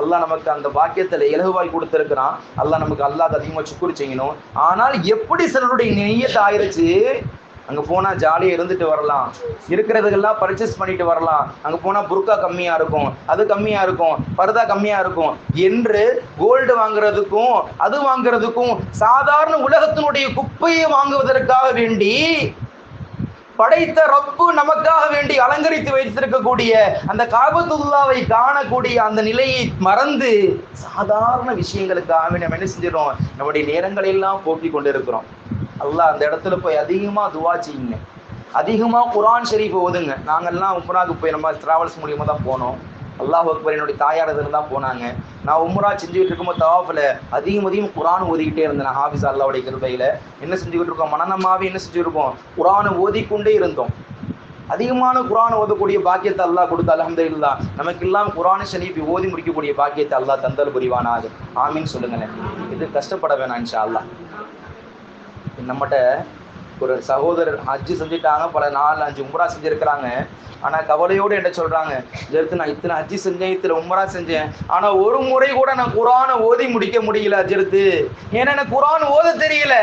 அல்லாஹ் நமக்கு அந்த பாக்கியத்துல இலகுவாய் கொடுத்திருக்கிறான். அல்லாஹ் நமக்கு அல்லாஹ் அதிகமா சுக்குர் செய்யணும். ஆனால் எப்படி சிலருடைய நியத்து ஆயிருச்சு, அங்க போனா ஜாலியா இருந்துட்டு வரலாம், இருக்கிறதுக்கெல்லாம் பர்ச்சேஸ் பண்ணிட்டு வரலாம், அங்க போனா புர்கா கம்மியா இருக்கும், அது கம்மியா இருக்கும், பர்தா கம்மியா இருக்கும் என்று கோல்டு வாங்குறதுக்கும் அது வாங்குறதுக்கும் சாதாரண உலகத்தினுடைய குப்பையை வாங்குவதற்காக வேண்டி படைத்த ரப்பு நமக்காக வேண்டி அலங்கரித்து வைத்திருக்கக்கூடிய அந்த கஅபத்துல்லாவை காணக்கூடிய அந்த நிலையை மறந்து சாதாரண விஷயங்களுக்காக நம்ம என்ன செஞ்சிடறோம், நம்முடைய நேரங்களை எல்லாம் போக்கி கொண்டு இருக்கிறோம். அல்லாஹ் அந்த இடத்துல போய் அதிகமா துவா செய்யுங்க, அதிகமா குர்ஆன் ஷரீஃப் ஓதுங்க. நாங்கெல்லாம் உம்ராவுக்கு போய் நம்ம டிராவல்ஸ் மூலியமா தான் போனோம். அல்லாஹ் அக்பர், என்னுடைய தாயார் இதில் தான் போனாங்க. நான் உம்ரா செஞ்சுக்கிட்டு இருக்கும்போது தவாஃபில் அதிகம் குர்ஆன் ஓதிக்கிட்டே இருந்தேன். ஹாஃபிஸ் அல்லாஹ்வுடைய கிருபையில் என்ன செஞ்சுக்கிட்டு இருக்கோம், மனநமாவே என்ன செஞ்சுருக்கோம், குர்ஆனை ஓதிக்கொண்டே இருந்தோம். அதிகமான குர்ஆன் ஓதக்கூடிய பாக்கியத்தை அல்லாஹ் கொடுத்து அல்ஹம்துலில்லாஹ் நமக்கெல்லாம் குர்ஆன் ஷரீஃப் ஓதி முடிக்கக்கூடிய பாக்கியத்தை அல்லாஹ் தந்தல் புரிவானாக. ஆமீன் சொல்லுங்களேன். இது கஷ்டப்பட வேணாம் இன்ஷா அல்லாஹ். நம்மகிட்ட ஒரு சகோதரர் ஹஜ்ஜு செஞ்சுட்டாங்க, பல 4-5 உம்ரா செஞ்சுருக்கிறாங்க. ஆனால் கவலையோடு என்ன சொல்கிறாங்க, ஜெருத்து நான் இத்தனை ஹஜ்ஜு செஞ்சேன், இத்தனை உம்ரா செஞ்சேன், ஆனால் ஒரு முறை கூட நான் குர்ஆனை ஓதி முடிக்க முடியல ஜெருத்து, ஏன்னா எனக்கு குர்ஆன் ஓத தெரியல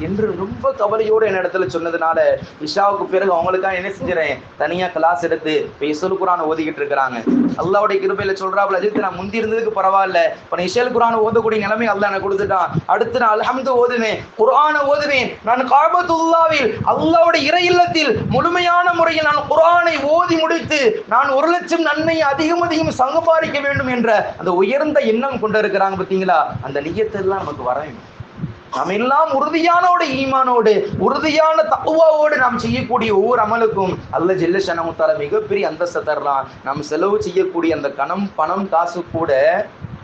என்று ரொம்ப கவலையோடு என்ன இடத்துல சொன்னதுனால இஷாவுக்கு பிறகு அவங்களுக்காக என்ன செஞ்சுறேன், தனியா கிளாஸ் எடுத்து இப்போ இஸ்ஸுல் குர்ஆன் ஓதிக்கிட்டு இருக்கிறாங்க. அல்லாஹ்வுடைய கிருபையில சொல்றாப்புல, அஜித் நான் முந்தி இருந்ததுக்கு பரவாயில்ல, இப்போ நான் இஸ்ஸுல் குர்ஆன் ஓதக்கூடிய நிலைமை அல்லாஹ் எனக்கு கொடுத்துட்டான். அடுத்து நான் அல்ஹம்து ஓதுவேன், குர்ஆனை ஓதுவேன். நான் கஅபத்துல்லாவில் அல்லாஹ்வுடைய இறை இல்லத்தில் முழுமையான முறையில் நான் குர்ஆனை ஓதி முடித்து நான் 1,00,000 நன்மையை அதிகம் சம்பாதிக்க வேண்டும் என்ற அந்த உயர்ந்த எண்ணம் கொண்டு இருக்கிறாங்க. பார்த்தீங்களா, அந்த நியத்தெல்லாம் நமக்கு வர வேண்டும். நாம் எல்லாம் உறுதியானோடு ஈமானோடு உறுதியான தக்வாவோடு நாம் செய்யக்கூடிய ஒவ்வொரு அமலுக்கும் அல்லாஹ் ஜல்ல ஷஅனஹு தஆலா மிகப்பெரிய அந்தஸ்தை தரலாம். நாம் செலவு செய்யக்கூடிய அந்த பணம் காசு கூட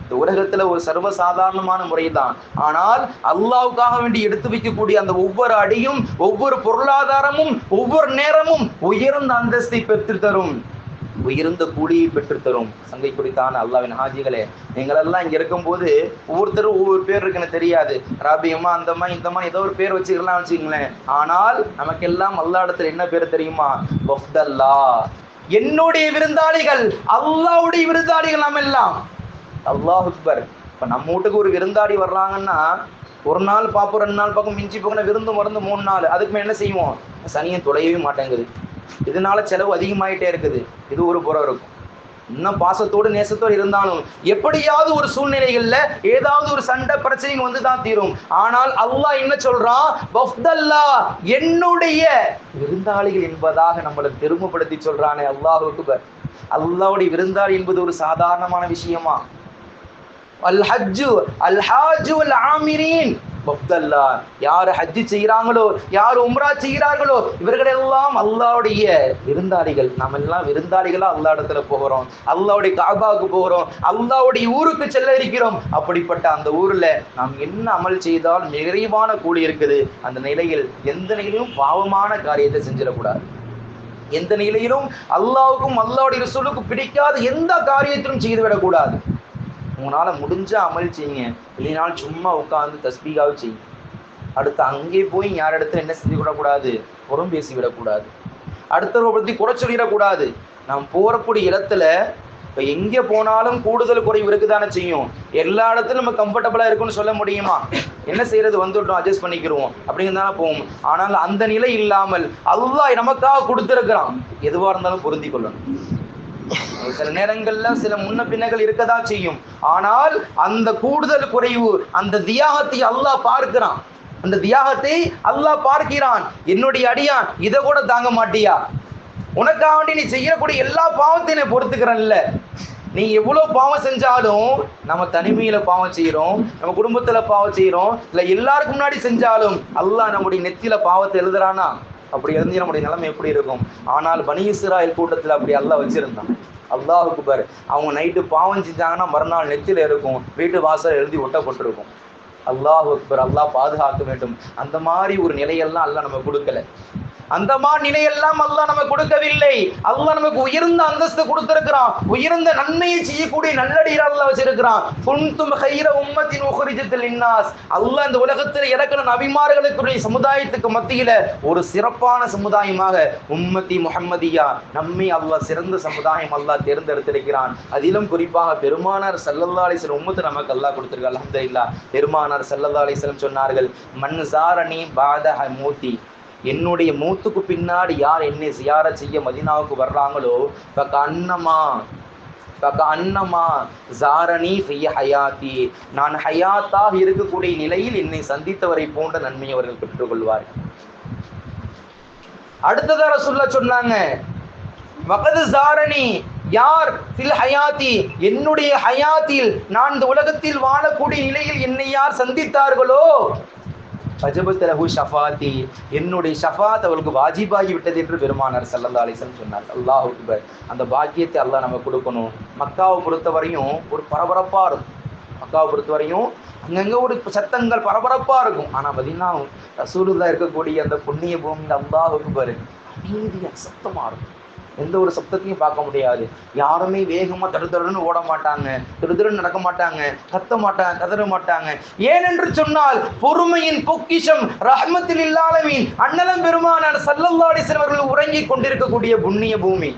இந்த உலகத்துல ஒரு சர்வசாதாரணமான முறைதான். ஆனால் அல்லாஹ்வுக்காக வேண்டி எடுத்து வைக்கக்கூடிய அந்த ஒவ்வொரு அடியும் ஒவ்வொரு பொருளாதாரமும் ஒவ்வொரு நேரமும் உயர்ந்த அந்தஸ்தை பெற்று தரும், உயர்ந்த கூலியை பெற்றுத்தரும். சங்கை குறித்தான அல்லாஹ்வின் ஹாஜிகளே, நீங்களெல்லாம் இங்க இருக்கும்போது ஒவ்வொருத்தரும் ஒவ்வொரு பேர் இருக்குன்னு தெரியாது. ராபியம்மா, அந்தம்மா, இந்தம்மா, ஏதோ ஒரு பேர் வச்சுக்கலாம் வச்சுக்கங்களேன். ஆனால் நமக்கெல்லாம் அல்லாஹ் இடத்துல என்ன பேர் தெரியுமா, வஃப்தல்லா, என்னுடைய விருந்தாளிகள், அல்லாஹ்வுடைய விருந்தாளிகள். நாம் எல்லாம் அல்லாஹ் அக்பர். இப்ப நம்ம வீட்டுக்கு ஒரு விருந்தாளி வர்றாங்கன்னா ஒரு நாள் பார்ப்போம், 2 நாள் பார்க்கும், மிஞ்சி போகணும் விருந்து மருந்து 3 நாள். அதுக்கு என்ன செய்வோம், சனியை தொலையவே மாட்டேங்குது. இதனால செலவு அதிகமாயிட்டே இருக்குது. இது ஒரு புறம் இருக்கும். இன்னும் பாசத்தோடு நேசத்தோடு இருந்தாலும் எப்படியாவது ஒரு சூழ்நிலைகள்ல ஏதாவது ஒரு சண்டை பிரச்சனை வந்து தான் தீரும். ஆனால் அல்லாஹ் என்ன சொல்றான், வஃப்தல்லா, என்னுடைய விருந்தாளிகள் என்பதாக நம்மளை பெருமைப்படுத்தி சொல்றானே. அல்லாஹ் அக்பர். அல்லாஹ்வுடைய விருந்தாளி என்பது ஒரு சாதாரணமான விஷயமா? அல் ஹஜ்ஜு அல் ஹாஜ்ஜு வல் ஆமிரீன் வஃப்தல்லா, யார் ஹஜ்ஜு செய்கிறாங்களோ, யார் உம்ரா செய்கிறார்களோ, இவர்கள் எல்லாம் அல்லாஹ்வுடைய விருந்தாளிகள். நம்ம எல்லாம் விருந்தாளிகளா அல்லாஹ் இடத்துல போகிறோம், அல்லாஹ்வுடைய காபாவுக்கு போகிறோம், அல்லாஹ்வுடைய ஊருக்கு செல்ல இருக்கிறோம். அப்படிப்பட்ட அந்த ஊர்ல நாம் என்ன அமல் செய்தால் நிறைவான கூலி இருக்குது. அந்த நிலையில் எந்த நிலையிலும் பாவமான காரியத்தை செஞ்சிடக்கூடாது. எந்த நிலையிலும் அல்லாஹ்வுக்கும் அல்லாஹ்வுடைய ரசூலுக்கும் பிடிக்காத எந்த காரியத்திலும் செய்துவிடக்கூடாது. உங்களால் முடிஞ்ச அமல் செய்யுங்க, இல்லைனாலும் சும்மா உட்காந்து தஸ்பீகாவை செய்யுங்க. அடுத்து அங்கே போய் யார் இடத்துல என்ன செஞ்சு விடக்கூடாது, புறம் பேசி விடக்கூடாது, அடுத்தவரை பற்றி குறை சொல்லிடக்கூடாது. நாம் போறக்கூடிய இடத்துல இப்போ எங்கே போனாலும் கூடுதல் குறைவு இருக்குதானே செய்யும். எல்லா இடத்துலையும் நம்ம கம்ஃபர்டபுளாக இருக்குன்னு சொல்ல முடியுமா? என்ன செய்யறது, வந்துட்டோம், அட்ஜஸ்ட் பண்ணிக்கிறோம் அப்படிங்கிறதான போகும். ஆனால் அந்த நிலை இல்லாமல் அல்லாஹ் நமக்காக கொடுத்துருக்கிறான், எதுவாக இருந்தாலும் பொருந்தி கொள்ளணும். சில நேரங்கள்ல சில முன்ன பின்னகள் இருக்கதான் செய்யும். ஆனால் அந்த கூடுதல் குறைவு, அந்த தியாகத்தை அல்லாஹ் பார்க்கிறான், அந்த தியாகத்தை அல்லாஹ் பார்க்கிறான். என்னுடைய அடியான் இதை கூட தாங்க மாட்டியா, உனக்காக வேண்டி நீ செய்யக்கூடிய எல்லா பாவத்தையும் நான் பொறுத்துக்கிறேன்ல, நீ எவ்வளவு பாவம் செஞ்சாலும், நம்ம தனிமையில பாவம் செய்யறோம், நம்ம குடும்பத்துல பாவம் செய்யறோம், இல்ல எல்லாருக்கும் முன்னாடி செஞ்சாலும் அல்லாஹ் நம்முடைய நெத்தியில பாவத்தை எழுதுறானா? அப்படி எழுதி நம்முடைய நிலைமை எப்படி இருக்கும்? ஆனால் பனி இஸ்ராயேல் கூட்டத்துல அப்படி அல்லாஹ் வச்சிருந்தான். அல்லாஹ் அக்பர். அவங்க நைட்டு பாவம் செஞ்சாங்கன்னா மறுநாள் நெத்தியில இருக்கும், வீட்டு வாசல் எழுதி ஒட்டப்பட்டிருக்கும். அல்லாஹ் அக்பர். அல்லாஹ் பாதுகாக்க வேண்டும். அந்த மாதிரி ஒரு நிலையெல்லாம் அல்லாஹ் நம்ம கொடுக்கல. அந்த மாதிரி நிலையெல்லாம் அல்லாஹ் நமக்கு கொடுக்கவில்லை. அல்லாஹ் நமக்கு உயர்ந்த அந்தஸ்து கொடுத்திருக்கிறான், உயர்ந்த நன்மையை செய்யக்கூடிய நல்லடியார் அல்லாஹ் வச்சிருக்கிறான். குன்தும் கைர உம்மத்தின் உஹ்ரிஜத் லின்னாஸ். அல்லாஹ் இந்த உலகத்தில் இறக்கிற நபிமார்களுக்குரிய சமுதாயத்துக்கு மத்தியில ஒரு சிறப்பான சமுதாயமாக உம்மத்தி முஹம்மதியா, நம்மை அல்லாஹ் சிறந்த சமுதாயம் அல்லாஹ் தேர்ந்தெடுத்திருக்கிறான். அதிலும் குறிப்பாக பெருமானார் ஸல்லல்லாஹு அலைஹி வஸல்லம் உம்மத்து நமக்கு அல்லாஹ் கொடுத்திருக்க. அல்ஹம்துலில்லாஹ். பெருமானார் ஸல்லல்லாஹு அலைஹி வஸல்லம் சொன்னார்கள், மன் ஸாரனி பாத மூத்தி, என்னுடைய மூத்துக்கு பின்னாடி யார் என்னை ஜியாரத் செய்ய மதீனாவுக்கு வர்றாங்களோ, அன்னமா ஜாரணி ஃபி ஹயாத்தி, நான் ஹயாத்தாக இருக்கக்கூடிய நிலையில் என்னை சந்தித்தவரை போன்ற நன்மை அவர்கள் பெற்றுக்கொள்வார்கள். அடுத்ததாக ரசூலுல்லாஹ் சொன்னாங்க, வகது ஜாரணி, யார் ஃபில் ஹயாத்தி, என்னுடைய ஹயாத்தில் நான் இந்த உலகத்தில் வாழக்கூடிய நிலையில் என்னை யார் சந்தித்தார்களோ, அஜபத்தலஹு ஷஃபாத்தி, என்னுடைய ஷஃபாத் அவளுக்கு வாஜிபாகி விட்டது என்று பெருமானார் ஸல்லல்லாஹு அலைஹி வஸல்லம் சொன்னார். அல்லாஹ் அக்பர். அந்த பாக்கியத்தை அல்லாஹ் நம்ம கொடுக்கணும். மக்காவை பொறுத்தவரையும் ஒரு பரபரப்பா இருக்கும். மக்காவை பொறுத்தவரையும் அங்கங்க ஒரு சத்தங்கள் பரபரப்பா இருக்கும். ஆனா மதீனா ரசூலுல்லாஹ் இருக்கக்கூடிய அந்த புண்ணிய பூமியில் அல்லாஹ் அக்பர் அமைதியா சத்தமா இருக்கும். எந்த ஒரு சப்தத்தையும் பார்க்க முடியாது. யாருமே வேகமா தடுத்தடுன்னு ஓட மாட்டாங்க, திருதிருன்னு நடக்க மாட்டாங்க, கத்த மாட்டாங்க, கதற மாட்டாங்க. ஏனென்று சொன்னால் பொறுமையின் பொக்கிஷம் ரஹ்மத்துல் ஆலமீன் அண்ணலம் பெருமானார் ஸல்லல்லாஹு அலைஹி வஸல்லம் அவர்கள் உறங்கிக் கொண்டிருக்கக்கூடிய புண்ணிய பூமி,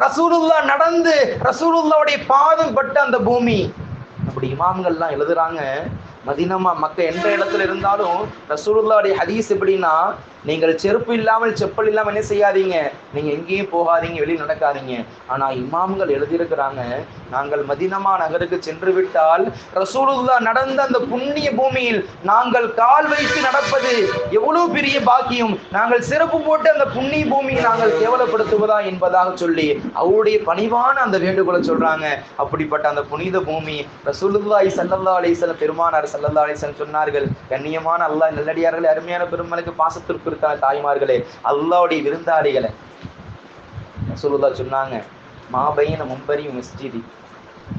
ரசூலுல்லாஹ் நடந்து ரசூலுல்லாஹ்வுடைய பாதம் பட்ட அந்த பூமி. அப்படி இமாம்கள்லாம் எழுதுறாங்க, மதீனா மக்க எந்த இடத்துல இருந்தாலும் ரசூலுல்லாஹ்வுடைய ஹதீஸ் எப்படின்னா, நீங்கள் செருப்பு இல்லாமல் செப்பல் இல்லாமல் என்ன செய்யாதீங்க, நீங்க எங்கேயும் போகாதீங்க, வெளியே நடக்காதீங்க. ஆனா இமாம்கள் எழுதியிருக்கிறாங்க, நாங்கள் மதீனா நகருக்கு சென்று விட்டால் ரசூலுல்லாஹ் நடந்த அந்த புண்ணிய பூமியில் நாங்கள் கால் வைத்து நடப்பது எவ்வளவு பெரிய பாக்கியம், நாங்கள் சிறப்பு போட்டு அந்த புண்ணிய பூமியை நாங்கள் கேவலப்படுத்துவதா என்பதாக சொல்லி அவருடைய பணிவான அந்த வேண்டுகோளை சொல்றாங்க. அப்படிப்பட்ட அந்த புனித பூமி ரசூலுல்லாஹி ஸல்லல்லாஹு அலைஹி வஸல்லம் பெருமானார் ஸல்லல்லாஹு அலைஹி வஸல்லம் சொன்னார்கள், கண்ணியமான அல்லாஹ் நல்லடியார்களே, அருமையான பெருமளுக்கு பாசத்திற்கு தாய்மார்களே, அல்லாஹ்வுடைய விருந்தாளிகளே, ரசூலுல்லாஹ் சொன்னாங்க, மாபைன மும்பரி மஸ்ஜிதி,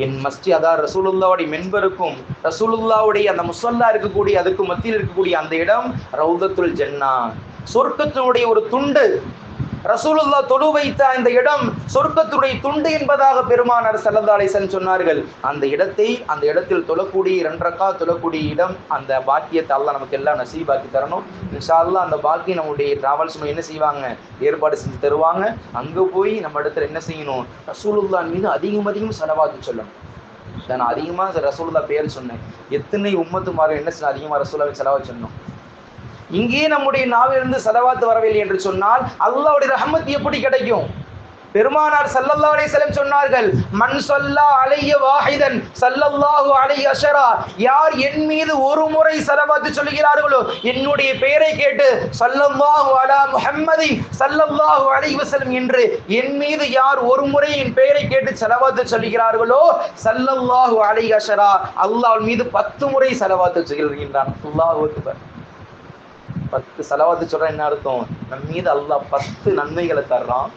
என் மஸ்ஜித், அதாவது ரசூலுல்லாஹ்வுடைய மென்பருக்கும் ரசூலுல்லாஹ்வுடைய அந்த முஸல்லா இருக்கக்கூடிய அதுக்கு மத்தியில் இருக்கக்கூடிய அந்த இடம் ரௌதத்துல் ஜன்னா, சொர்க்கத்தினுடைய ஒரு துண்டு. ரசூலுல்லாஹ் தொழு வைத்த அந்த இடம் சொர்க்கத்துடைய துண்டு என்பதாக பெருமானார் ஸல்லல்லாஹு அலைஹி வஸல்லம் சொன்னார்கள். அந்த இடத்தில் தொழக்கூடிய 2 ரக்காத் தொழக்கூடிய இடம், அந்த பாக்கியத்தை அல்லாஹ் நமக்கு எல்லாம் நசீபாக்கி தரணும். இன்ஷா அல்லாஹ் அந்த பாக்கியம் நம்முடைய டிராவல்ஸ் என்ன செய்வாங்க, ஏற்பாடு செஞ்சு தருவாங்க. அங்கே போய் நம்ம இடத்துல என்ன செய்யணும், ரசூலுல்லாஹ் மீது அதிகம் ஸலவாத் சொல்லணும். நான் அதிகமாக ரசூலுல்லாஹ் பேர் சொன்னேன், எத்தனை உம்மத்துமார்கள் என்ன செய்யணும், அதிகமாக ரசூலுல்லாஹ் ஸலவாத் சொல்லணும். இங்கே நம்முடைய நாவிலிருந்து ஸலவாத் வரவில்லை என்று சொன்னால் அல்லாஹ்வுடைய ரஹ்மத் எப்படி கிடைக்கும்? பெருமானார் ஸல்லல்லாஹு அலைஹி வஸல்லம் சொன்னார்கள், மன் ஸல்லா அலைய வாஹிதன் ஸல்லல்லாஹு அலைஹி அஷரா, யார் என் மீது ஒரு முறை ஸலவாத் சொல்கிறார்களோ, என்னுடைய பெயரை கேட்டு ஸல்லல்லாஹு அலா முஹம்மதி ஸல்லல்லாஹு அலைஹி வஸல்லம் என்று என் மீது யார் ஒரு முறை என் பெயரை கேட்டு ஸலவாத் சொல்கிறார்களோ, ஸல்லல்லாஹு அலைஹி அஷரா, அல்லாஹ் மீது 10 முறை ஸலவாத் சொல்கிறான். அல்லாஹு அக்பர். 10 ஸலவாத் சொல்ற என்ன அர்த்தம்? நம் மீது அல்லாஹ் 10 நன்மைகளை தர்றான்,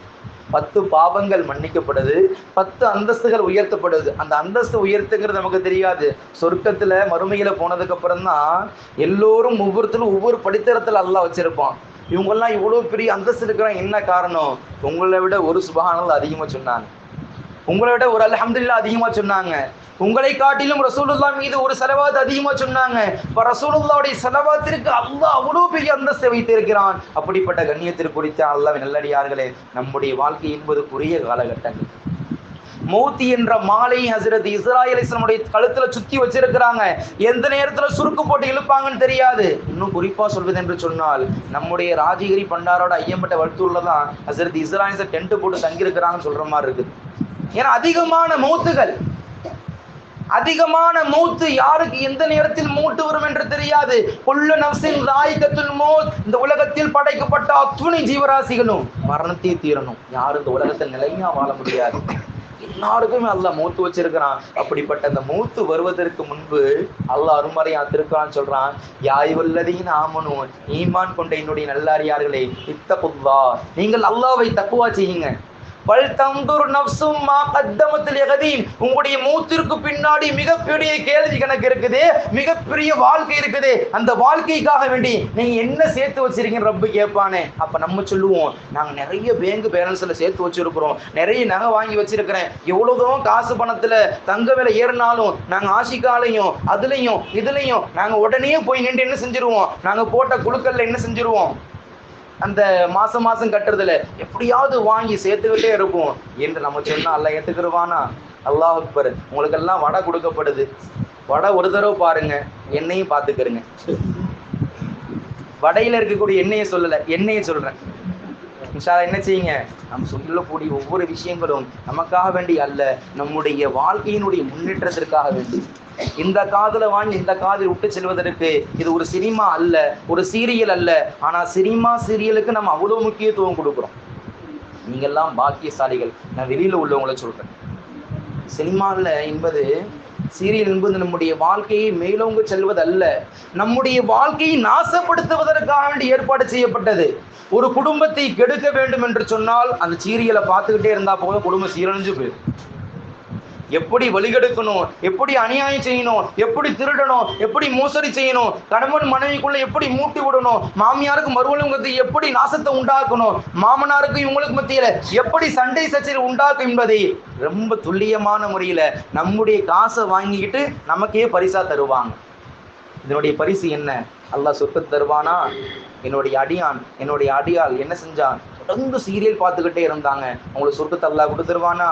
10 பாவங்கள் மன்னிக்கப்படுது, 10 அந்தஸ்துகள் உயர்த்தப்படுது. அந்த அந்தஸ்து உயர்த்துங்கிறது நமக்கு தெரியாது. சொர்க்கத்துல மறுமையில போனதுக்கு அப்புறம் தான் எல்லோரும் ஒவ்வொருத்தரும் ஒவ்வொரு படித்தரத்துல அல்லாஹ் வச்சிருப்பான். இவங்கெல்லாம் இவ்வளவு பெரிய அந்தஸ்து இருக்கிறாங்க, என்ன காரணம்? உங்களை விட ஒரு சுப்ஹானல்லாஹ் அதிகமா சொன்னாங்க, உங்களை விட ஒரு அல்ஹம்துலில்லாஹ் அதிகமா சொன்னாங்க, உங்களை காட்டிலும் ரசூலுல்லாஹ் மீது ஒரு ஸலவாத் அதிகமா சொன்னாங்க. இப்ப ரசூலுல்லாஹ்வுடைய ஸலவாத்திற்கு அல்லாஹ் அவ்வளவு பெரிய அந்தஸ்தை வைத்திருக்கிறான். அப்படிப்பட்ட கண்ணியத்திற்கு குறித்த அல்லாஹ்வின் நல்லடியார்களே, நம்முடைய வாழ்க்கை என்பதுக்குரிய காலகட்டங்கள். மௌத் என்ற மாலை ஹஜ்ரத் இஸ்ராயில் அலைஹிஸ்ஸலாமுடைய கழுத்துல சுத்தி வச்சிருக்கிறாங்க. எந்த நேரத்துல சுருக்கு போட்டு இழுப்பாங்கன்னு தெரியாது. இன்னும் குறிப்பா சொல்வது என்று சொன்னால், நம்முடைய ராஜகிரி பண்டாரோட ஐயம்பட்ட வல்தூர்லதான் ஹஜ்ரத் இஸ்ராயில் டென்ட் போட்டு தங்கி இருக்கிறாங்கன்னு சொல்ற மாதிரி இருக்குது. ஏன்னா அதிகமான மௌத்து, யாருக்கு எந்த நேரத்தில் மூட்டு வரும் என்று தெரியாது. குல்லு நஃப்ஸின் ஸாயிகத்துல் மௌத், இந்த உலகத்தில் படைக்கப்பட்ட அத்துணை ஜீவராசிகளும் மரணத்தை தீரணும். யாரும் இந்த உலகத்தில் நிலையா வாழ முடியாது. எல்லாருக்குமே அல்லாஹ் மௌத்து வச்சிருக்கிறான். அப்படிப்பட்ட அந்த மௌத்து வருவதற்கு முன்பு அல்லாஹ் அருமறையா திருக்குறான் சொல்றான், யா அய்யுஹல்லதீன ஆமனூ, ஈமான் கொண்ட என்னுடைய நல்லடியார்களே, இத்தகுல்லாஹ், நீங்கள் அல்லாஹ்வை தக்வா செய்யுங்க. பல் தந்துர் நஃப்ஸும் மா கத்தமத் லிகதீன், உங்களுடைய மௌத்திற்கு பின்னாடி மிகப்பெரிய கேள்வி கணக்கு இருக்குது, மிகப்பெரிய வாழ்க்கை இருக்குது. அந்த வாழ்க்கைக்காக வேண்டி நீங்க என்ன சேர்த்து வச்சிருக்கீங்க ரப்பு கேட்பானே. அப்ப நம்ம சொல்லுவோம், நாங்க நிறைய பேங்க் பேலன்ஸ்ல சேர்த்து வச்சிருக்கிறோம், நிறைய நகை வாங்கி வச்சிருக்கிறேன், எவ்வளவுதான் காசு பணத்துல தங்க விலை ஏறினாலும் நாங்க ஆசிக்காலையும் அதுலயும் இதுலயும் நாங்க உடனே போய் நின்று என்ன செஞ்சிருவோம், நாங்க போட்ட குழுக்கள்ல என்ன செஞ்சிருவோம், அந்த மாசம் கட்டுறதுல எப்படியாவது வாங்கி சேர்த்துக்கிட்டே இருப்போம் என்று நம்ம சொன்னா அல்லாஹ் ஏத்துக்கிருவானா? அல்லாஹ் அக்பர். உங்களுக்கு எல்லாம் வடை கொடுக்கப்படுது, வடை ஒரு தடவை பாருங்க, எண்ணெயும் பார்த்துக்கிறங்க. வடையில இருக்கக்கூடிய எண்ணெயை சொல்லல, எண்ணெயை சொல்றேன். என்ன செய்யுங்க, நம்ம சொல்லக்கூடிய ஒவ்வொரு விஷயங்களும் நமக்காக வேண்டி அல்ல, நம்முடைய வாழ்க்கையினுடைய முன்னேற்றத்திற்காக வேண்டி. இந்த காதுல வாங்கி இந்த காதில் விட்டு செல்வதற்கு இது ஒரு சினிமா அல்ல, ஒரு சீரியல் அல்ல. ஆனா சினிமா சீரியலுக்கு நம்ம அவ்வளவு முக்கியத்துவம் கொடுக்குறோம். நீங்கெல்லாம் பாக்கியசாலிகள். நான் வெளியில உள்ளவங்களை சொல்றேன். சினிமாவில் என்பது, சீரியல் என்பது நம்முடைய வாழ்க்கையை மேலோங்க செல்வது அல்ல, நம்முடைய வாழ்க்கையை நாசப்படுத்துவதற்காக வேண்டி ஏற்பாடு செய்யப்பட்டது. ஒரு குடும்பத்தை கெடுக்க வேண்டும் என்று சொன்னால் அந்த சீரியலை பார்த்துக்கிட்டே இருந்தா போல குடும்பம் சீரழிஞ்சு போயிடும். எப்படி வழிகெடுக்கணும், எப்படி அநியாயம் செய்யணும், எப்படி திருடணும், எப்படி மோசடி செய்யணும், கணவன் மனைவிக்குள்ள எப்படி மூட்டி விடணும், மாமியாருக்கு மறுவலுங்கிறது எப்படி நாசத்தை உண்டாக்கணும், மாமனாருக்கு இவங்களுக்கு மத்தியில எப்படி சண்டை சச்சரவு உண்டாக்கும் என்பதை ரொம்ப துல்லியமான முறையில நம்முடைய காசை வாங்கிக்கிட்டு நமக்கே பரிசா தருவாங்க. இதனுடைய பரிசு என்ன? அல்லாஹ் சொத்து தருவானா? என்னுடைய அடியான், என்னுடைய அடியால் என்ன செஞ்சான், தொடர்ந்து சீரியல் பார்த்துக்கிட்டே இருந்தாங்க, அவங்களுக்கு சொர்க்கத்தை அல்லாஹ் கொடுத்துருவானா?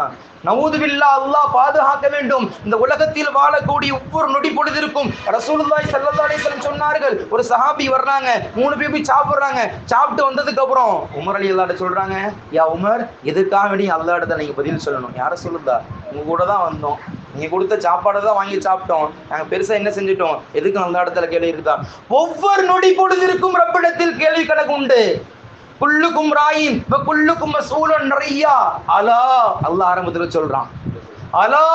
நவுதுபில்லா, அல்லாஹ் பாதுகாக்க வேண்டும். இந்த உலகத்தில் வாழக்கூடிய ஒவ்வொரு நொடி பொழுதிருக்கும் ரசூலுல்லாஹி ஸல்லல்லாஹு அலைஹி வஸல்லம் சொன்னார்கள், ஒரு சஹாபி வர்றாங்க, 3 பேர் போய் சாப்பிடுறாங்க. சாப்பிட்டு வந்ததுக்கு அப்புறம் உமர் ரலியல்லாஹு சொல்றாங்க, யா உமர், எதுக்காக வேண்டி அல்லாஹ் இடத்துல நீங்க பதில் சொல்லணும். யார சொல்லுதா? உங்க கூட தான் வந்தோம், நீங்க கொடுத்த சாப்பாடை தான் வாங்கி சாப்பிட்டோம், நாங்க பெருசா என்ன செஞ்சிட்டோம், எதுக்கு அந்த இடத்துல கேள்வி இருக்குதா? ஒவ்வொரு நொடி பொழுதிருக்கும் ரப்பிடத்தில் கேள்வி கணக்கு உண்டு. குல்லுக்கும் ராயின் வ குல்லுக்கும் மஸ்ஊலுன் நிறையா. அலா, அல்லாஹ் ஆரம்பத்துல சொல்றான், அலா,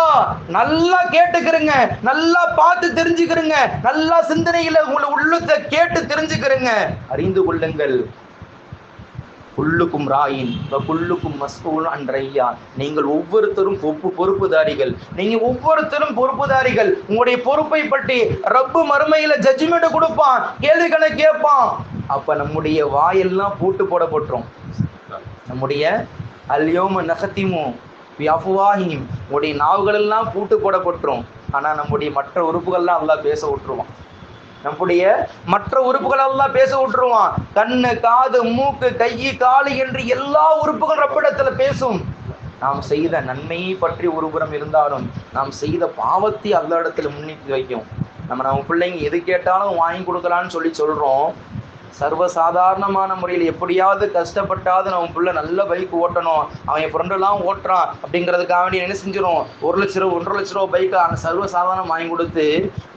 நல்லா கேட்டுக்கிறங்க, நல்லா பார்த்து தெரிஞ்சுக்கிறங்க, நல்லா சிந்தனையில உங்களை உள்ளத்தை கேட்டு தெரிஞ்சுக்கிறங்க, அறிந்து கொள்ளுங்கள். குல்லுக்கும் ராயின் வ குல்லுக்கும் மஸ்ஊலுன் நிறையா. நீங்கள் ஒவ்வொருத்தரும் பொறுப்புதாரிகள், நீங்க ஒவ்வொருத்தரும் பொறுப்புதாரிகள். உங்களுடைய பொறுப்பை பற்றி ரப்பு மறுமையில ஜட்ஜ்மெண்ட் கொடுப்பான், கேள்வி கணக்கு கேட்பான். அப்ப நம்முடைய வாயெல்லாம் பூட்டு போடப்பட்டுரும். நம்முடைய அல்யௌம நகத்திமு பி அஃப்வாஹிஹிம், உடைய நாவுகள் எல்லாம் பூட்டு போடப்பட்டுரும். ஆனா நம்முடைய மற்ற உறுப்புகள்லாம் அல்லாஹ் பேச விட்டுருவான். நம்முடைய மற்ற உறுப்புகள் எல்லாம் பேச விட்டுருவான். கண்ணு, காது, மூக்கு, கை, காலு என்று எல்லா உறுப்புகள் ரப்பிடத்துல பேசும். நாம் செய்த நன்மையை பற்றி ஒருபுறம் இருந்தாலும் நாம் செய்த பாவத்தை அல்ல இடத்துல முன்னிட்டு வைக்கும். நம்ம பிள்ளைங்க எது கேட்டாலும் வாங்கி கொடுக்கலான்னு சொல்றோம். சர்வசாதாரணமான முறையில் எப்படியாவது கஷ்டப்பட்டாவது நம்ம பிள்ளை நல்ல பைக் ஓட்டணும், அவன் என் ஃப்ரெண்டெல்லாம் ஓட்டுறான் அப்படிங்கிறதுக்காக வேண்டி என்ன செஞ்சிடும், 1 லட்ச ரூபா 1.5 லட்ச ரூபா பைக்கை அந்த சர்வசாதாரணம் வாங்கி கொடுத்து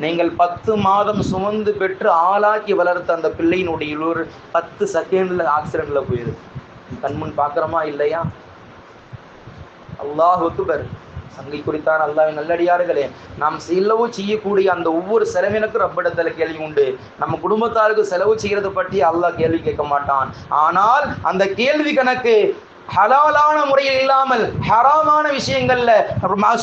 நீங்கள் 10 மாதம் சுமந்து பெற்று ஆளாக்கி வளர்த்த அந்த பிள்ளையினுடைய ஒரு 10 செகண்ட்ல ஆக்சிடென்ட்ல போயிடுது. கண்முன் பார்க்குறோமா இல்லையா? அல்லாஹ் அக்பர். சங்கை குறித்தான் அல்லாஹ்வின் நல்லடியார்களே, நாம் செலவு செய்யக்கூடிய அந்த ஒவ்வொரு செலவினுக்கும் ரப்பிடத்துல கேள்வி உண்டு. நம்ம குடும்பத்தாருக்கு செலவு செய்யறதை பற்றி அல்லாஹ் கேள்வி கேட்க மாட்டான். ஆனால் அந்த கேள்வி கணக்கு ஹலாலான முறையில் இல்லாமல், ஹராமான விஷயங்கள்ல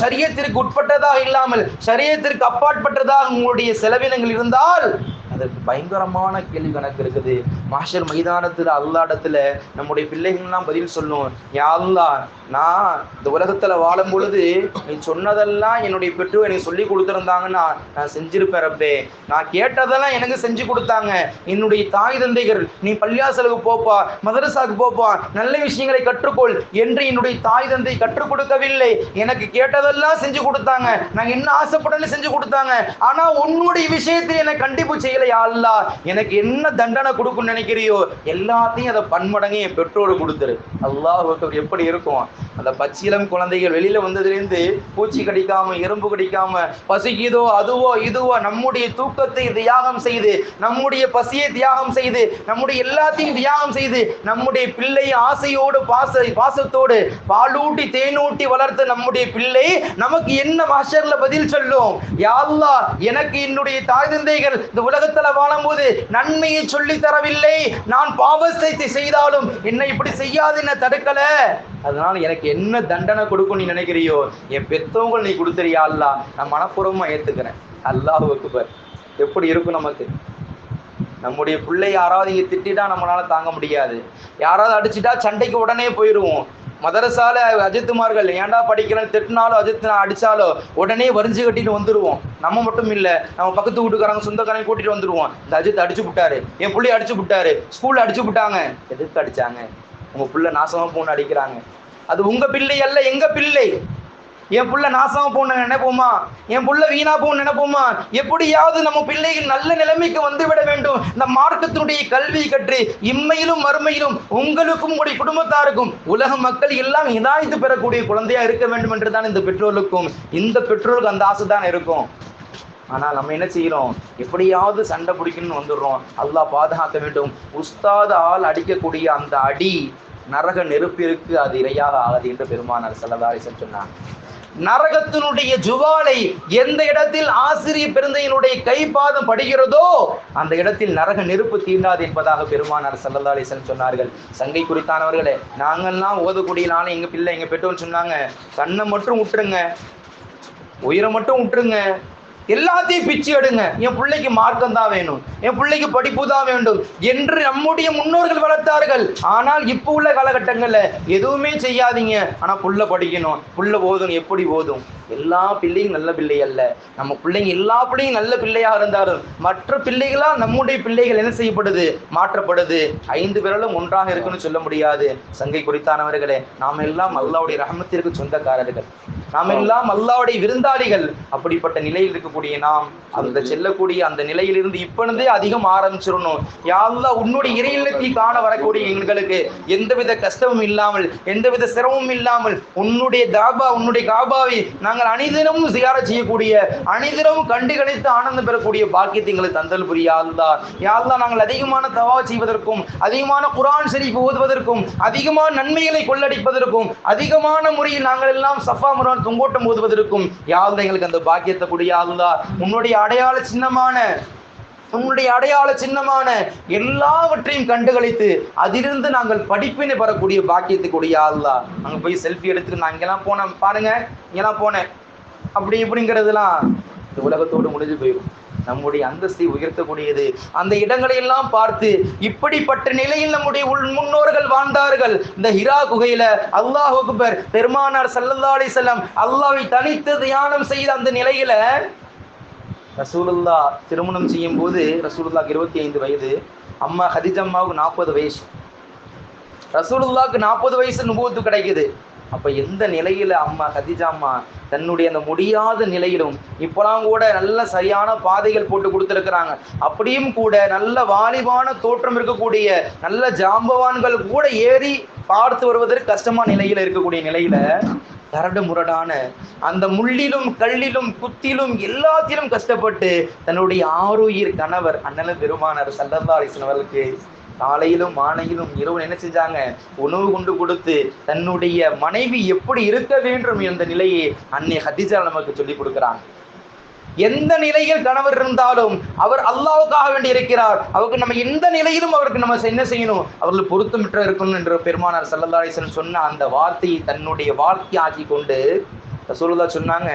ஷரியத்திற்கு உட்பட்டதாக இல்லாமல் ஷரியத்திற்கு அப்பாற்பட்டதாக உங்களுடைய செலவினங்கள் இருந்தால் அதற்கு பயங்கரமான கேள்வி கணக்கு இருக்குது. மாஷர் மைதானத்துல அல்லாஹ்விடத்துல நம்முடைய பிள்ளைகள்லாம் பதில் சொல்லும், யா அல்லாஹ், நான் இந்த உலகத்துல வாழும் பொழுது நீ சொன்னதெல்லாம் என்னுடைய பெற்றோர் எனக்கு சொல்லி கொடுத்துருந்தாங்கன்னா நான் செஞ்சிருப்பேன் ரப்பே. நான் கேட்டதெல்லாம் எனக்கு செஞ்சு கொடுத்தாங்க. என்னுடைய தாய் தந்தைகள், நீ பள்ளியாசலுக்கு போப்பா, மதரசாவுக்கு போப்பா, நல்ல விஷயங்களை கற்றுக்கொள் என்று என்னுடைய தாய் தந்தை கற்றுக் கொடுக்கவில்லை. எனக்கு கேட்டதெல்லாம் செஞ்சு கொடுத்தாங்க, நான் என்ன ஆசைப்படல செஞ்சு கொடுத்தாங்க. ஆனா உன்னுடைய விஷயத்தில் எனக்கு கண்டிப்பு செய்யலை. யா அல்லாஹ், எனக்கு என்ன தண்டனை கொடுக்குன்னு நினைக்கிறியோ எல்லாத்தையும் அதை பன்மடங்கு என் பெற்றோடு கொடுத்துரு. அல்லாஹ் எப்படி இருக்கும்? அந்த பச்சிலம் குழந்தைகள் வெளியில வந்ததுலேருந்து பூச்சி கடிக்காம, எறும்பு கடிக்காம, பசிக்குதோ அதுவோ இதுவோ நம்முடைய தூக்கத்தை தியாகம் செய்து, நம்முடைய பசியை தியாகம் செய்து, நம்முடைய எல்லாத்தையும் தியாகம் செய்து, நம்முடைய பிள்ளை ஆசையோடு பாசத்தோடு பாலூட்டி தேனூட்டி வளர்த்த நம்முடைய பிள்ளை நமக்கு என்ன மஹ்ஷர்ல பதில் சொல்லும்? யா அல்லாஹ், எனக்கு என்னுடைய தாய் தந்தைகள் இந்த உலகத்துல வாழும்போது நன்மையை சொல்லி தரவில்லை, நான் பாவத்தை செய்தாலும் என்னை இப்படி செய்யாது என்ன தடுக்கல, அதனால எனக்கு என்ன தண்டனை கொடுக்கும் நீ நினைக்கிறியோ என் பெத்தவங்க நீ கொடுத்துறியா அல்லாஹ், நான் மனப்பூர்வமா ஏத்துக்கிறேன். அல்லாஹ் அக்பர். எப்படி இருக்கும் நமக்கு? நம்முடைய பிள்ளை யாராவது இங்க திட்டா நம்மளால தாங்க முடியாது, யாராவது அடிச்சுட்டா சண்டைக்கு உடனே போயிடுவோம். மதரசால அஜித்துமார்கள் ஏன்டா படிக்கிறேன்னு திட்டினாலும் அஜித் அடிச்சாலோ உடனே வரிஞ்சு கட்டிட்டு வந்துடுவோம். நம்ம மட்டும் இல்ல, நம்ம பக்கத்து வீட்டுக்காரங்க சொந்தக்காரங்க கூட்டிட்டு வந்துடுவோம். இந்த அஜித் அடிச்சு விட்டாரு, என் பிள்ளைய அடிச்சு விட்டாரு, ஸ்கூல்ல அடிச்சு விட்டாங்க. எதுக்கு அடிச்சாங்க? உங்க பிள்ளை நாசமா போன்னு அடிக்கிறாங்க. அது உங்க பிள்ளை அல்ல, எங்க பிள்ளை. என் புள்ள நாசமா போன நினைப்போமா? என் புள்ள வீணா போன நினைப்போமா? எப்படியாவது நம்ம பிள்ளைகள் நல்ல நிலைமைக்கு வந்து விட வேண்டும். இந்த மார்க்கத்தினுடைய கல்வி கற்று இம்மையிலும் மறுமையிலும் உங்களுக்கும் உங்களுடைய குடும்பத்தாருக்கும் உலக மக்கள் எல்லாம் இதாய்த்து பெறக்கூடிய குழந்தையா இருக்க வேண்டும் என்றுதான் இந்த பெற்றோருக்கும், இந்த பெற்றோருக்கு அந்த ஆசை தான் இருக்கும். ஆனால் நம்ம என்ன செய்யறோம்? எப்படியாவது சண்டை பிடிக்கணும்னு வந்துடுறோம். அல்லாஹ் பாதுகாக்க வேண்டும். உஸ்தாத் ஆள் அடிக்கக்கூடிய அந்த அடி நரக நெருப்பிற்கு அது இரையாக ஆகாது என்று பெருமானார் ஸல்லல்லாஹு அலைஹி வஸல்லம் சொன்னார். நரகத்தினுடைய ஜுவாலை எந்த இடத்தில் ஆசிரியர் பெருந்தையினுடைய கைப்பாதம் படுகிறதோ அந்த இடத்தில் நரக நெருப்பு தீண்டாது என்பதாக பெருமானார் ஸல்லல்லாஹு அலைஹி வஸல்லம் சொன்னார்கள். சங்கை குறித்தானவர்களே, நாங்கள்லாம் ஓதக்கூடிய நாளை எங்க பிள்ளை எங்க பெற்றோன்னு சொன்னாங்க, கண்ணை மட்டும் விட்டுருங்க, உயிரை மட்டும் விட்டுருங்க, எல்லாத்தையும் பிச்சு எடுங்க, என் பிள்ளைக்கு மார்க்கம் தான் வேணும், என் பிள்ளைக்கு படிப்பு தான் வேண்டும் என்று நம்முடைய முன்னோர்கள் வளர்த்தார்கள். ஆனால் இப்போ உள்ள காலகட்டங்கள்ல எதுவுமே செய்யாதீங்க, ஆனா புள்ள படிக்கணும், புள்ள ஓதும். எப்படி ஓதும்? எல்லா பிள்ளையும் நல்ல பிள்ளை அல்ல. நம்ம பிள்ளைங்க எல்லா பிள்ளையும் நல்ல பிள்ளையாக இருந்தாலும் மற்ற பிள்ளைகளா நம்முடைய பிள்ளைகள் என்ன செய்யப்படுது? மாற்றப்படுது. 5 பேரும் ஒன்றாக இருக்குன்னு சொல்ல முடியாது. சங்கை குறித்தானவர்களே, நாம் எல்லாம் அல்லாஹ்வுடைய ரஹ்மத்திற்கு சொந்தக்காரர்கள், நாம் எல்லாம் அல்லாஹ்வுடைய விருந்தாளிகள். அப்படிப்பட்ட நிலையில் இருக்கக்கூடிய நாம் அந்த செல்லக்கூடிய அந்த நிலையிலிருந்து இப்பொழுதே அதிகம் ஆரம்பிச்சிடணும். யா அல்லாஹ், உன்னுடைய இறையிலத்தை காண வரக்கூடிய எங்களுக்கு எந்தவித கஷ்டமும் இல்லாமல், எந்தவித சிரமமும் இல்லாமல் உன்னுடைய காபாவை நாங்கள் அனிதினமும் ஜியாரத் செய்யக்கூடிய, அனிதினமும் கண்டு கணித்து ஆனந்தம் பெறக்கூடிய பாக்கியத்தை எங்களுக்கு தந்தல் புரியா அல்லாஹ். யா அல்லாஹ், நாங்கள் அதிகமான தவா செய்வதற்கும், அதிகமான குர்ஆன் ஷரீஃப் ஓதுவதற்கும், அதிகமான நன்மைகளை கொள்ளடிப்பதற்கும், அதிகமான முறையில் நாங்கள் எல்லாம் சஃபா முரான் தொங்கோட்டம் ஓதுவதற்கும் யா அல்லாஹ் எங்களுக்கு அந்த பாக்கியத்தை புரியா அல்லாஹ். உன்னுடைய அடையாள சின்னமான எல்லாவற்றையும் கண்டுகளித்து அதிலிருந்து நாங்கள் படிப்பினை பெறக்கூடிய பாக்கியத்துக்குரிய அல்லாஹ். அங்க போய் செல்ஃபி எடுத்துட்டு நான் இங்கெல்லாம் போனேன் பாருங்க, இங்கெல்லாம் போனேன் அப்படி இப்படிங்கிறதுலாம் இந்த உலகத்தோடு முடிஞ்சு போயிடும். நம்முடைய அந்தஸ்தை உயர்த்தக்கூடியது அந்த இடங்களை எல்லாம் பார்த்து இப்படிப்பட்ட நிலையில் நம்முடைய முன்னோர்கள் வாழ்ந்தார்கள். இந்த ஹிரா குகையில அல்லாஹ் அக்பர், பெருமானார் ஸல்லல்லாஹு அலைஹி வஸல்லம் அல்லாஹ்வை தனித்து தியானம் செய்த அந்த நிலையில ரசூலுல்லாஹ் திருமணம் செய்யும் போது ரசூலுல்லாஹ்க்கு 25 வயது, அம்மா ஹதீஜாவுக்கு 40 வயசு. ரசூலுல்லாஹ்க்கு 40 வயசு நுபுவத்து கிடைக்குது. அப்ப எந்த நிலையில அம்மா ஹதீஜா அம்மா தன்னுடைய அந்த முடியாத நிலையிலும் இப்பெல்லாம் கூட நல்ல சரியான பாதைகள் போட்டு கொடுத்துருக்கிறாங்க. அப்படியும் கூட நல்ல வாலிபான தோற்றம் இருக்கக்கூடிய நல்ல ஜாம்பவான்கள் கூட ஏறி பார்த்து வருவதற்கு கஷ்டமான நிலையில இருக்கக்கூடிய நிலையில கரடு முரடான அந்த முள்ளிலும் கல்லிலும் குத்திலும் எல்லாத்திலும் கஷ்டப்பட்டு தன்னுடைய ஆருயிர் கணவர் அண்ணன் பெருமானார் ஸல்லல்லாஹு அலைஹி வஸல்லம் அவர்களுக்கு காலையிலும் மாலையிலும் இரவு என்ன செஞ்சாங்க? உணவு கொண்டு கொடுத்து தன்னுடைய மனைவி எப்படி இருக்க வேண்டும் என்ற நிலையை அன்னை ஹதீஜா நமக்கு சொல்லிக் கொடுக்கிறாங்க. எந்த நிலையில் கணவர் இருந்தாலும் அவர் அல்லாஹ்வுக்காக வேண்டி இருக்கிறார், அவருக்கு நம்ம எந்த நிலையிலும் அவருக்கு நம்ம என்ன செய்யணும்? அவர்கள் பொருத்தமிட்ட இருக்கணும் என்று பெருமானார் ஸல்லல்லாஹு அலைஹி வஸல்லம் சொன்ன அந்த வார்த்தையை தன்னுடைய வாழ்க்கை ஆக்கி கொண்டு ரசூலுல்லாஹ் சொன்னாங்க,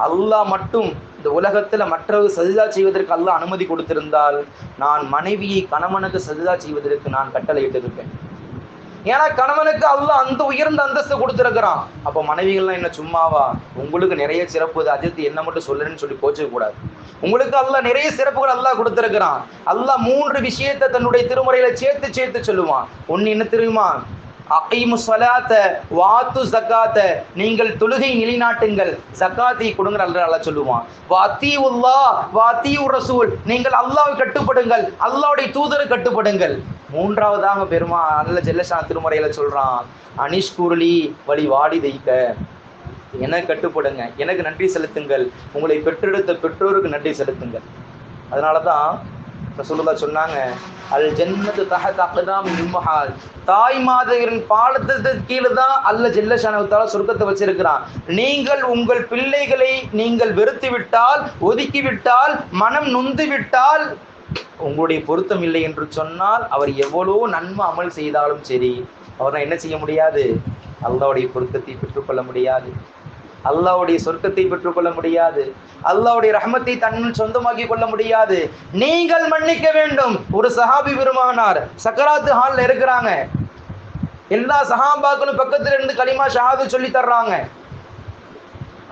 அல்லாஹ் மட்டும் இந்த உலகத்துல மற்றவர்கள் சஜிதா செய்வதற்கு அல்லாஹ் அனுமதி கொடுத்திருந்தால் நான் மனைவியை கணவனுக்கு சஜிதா செய்வதற்கு நான் கட்டளையிட்டு இருப்பேன். ஏன்னா கணவனுக்கு அல்லாஹ் அந்த உயர்ந்த அந்தஸ்து கொடுத்திருக்கிறான். அப்ப மனைவிகள்லாம் என்ன சும்மாவா? உங்களுக்கு நிறைய சிறப்பு, அஜித் என்ன மட்டும் சொல்லுன்னு சொல்லி கோச்ச கூடாது. உங்களுக்கு அல்லாஹ் நிறைய சிறப்புகள் அல்லாஹ் கொடுத்திருக்கிறான். அல்லாஹ் 3 விஷயத்தை தன்னுடைய திருமுறையில சேர்த்து சொல்லுவான். ஒன்னு என்ன தெரியுமா? அகீமு ஸலாத்த வாத்து ஸகாத்த, நீங்கள் தொழுகை நிலைநாட்டுங்கள், ஸகாத்தை கொடுங்க அல்லாஹ் சொல்லுவான். வஅத்தீஉல்லாஹ் வஅத்தீஉர் ரசூல், நீங்கள் அல்லாஹ்வை கட்டுப்படுங்கள், அல்லாஹ்வுடைய தூதருக்கு கட்டுப்படுங்கள். மூன்றாவதாக பெருமா அல்ல ஜெல்லஷான் திருமறையில சொல்றான், அனிஷ்குருளி வழி வாடி தைக்க, எனக்கு கட்டுப்படுங்க, எனக்கு நன்றி செலுத்துங்கள், உங்களை பெற்றெடுத்த பெற்றோருக்கு நன்றி செலுத்துங்கள். அதனாலதான் ரசூலுல்லாஹ் சொன்னாங்க, அல் ஜன்னத்து தஹத அக்தாமில் உம்மஹாத், தாய் மாதரின் பாலத்துக்கு கீழே தான் அல்ல ஜெல்லஷானஹு தஆலா சொர்க்கத்தை வச்சிருக்கிறான். நீங்கள் உங்கள் பிள்ளைகளை நீங்கள் வெறுத்து விட்டால், ஒதுக்கி விட்டால், மனம் நொந்து விட்டால், உங்களுடைய பொருத்தம் இல்லை என்று சொன்னால், அவர் எவ்வளோ நன்மை அமல் செய்தாலும் சரி, அவரை என்ன செய்ய முடியாது? அல்லாஹ்வுடைய பொருத்தத்தை பெற்றுக்கொள்ள முடியாது, அல்லாஹ்வுடைய சொர்க்கத்தை பெற்றுக்கொள்ள முடியாது, அல்லாஹ்வுடைய ரஹ்மத்தை தன்னில் சொந்தமாக்கி கொள்ள முடியாது. நீங்கள் மன்னிக்க வேண்டும். ஒரு சஹாபி பெருமானார் சக்கராத்து ஹால்ல இருக்கிறாங்க. எல்லா சஹாபாக்களும் பக்கத்துல இருந்து கலிமா ஷஹாதத் சொல்லி தர்றாங்க.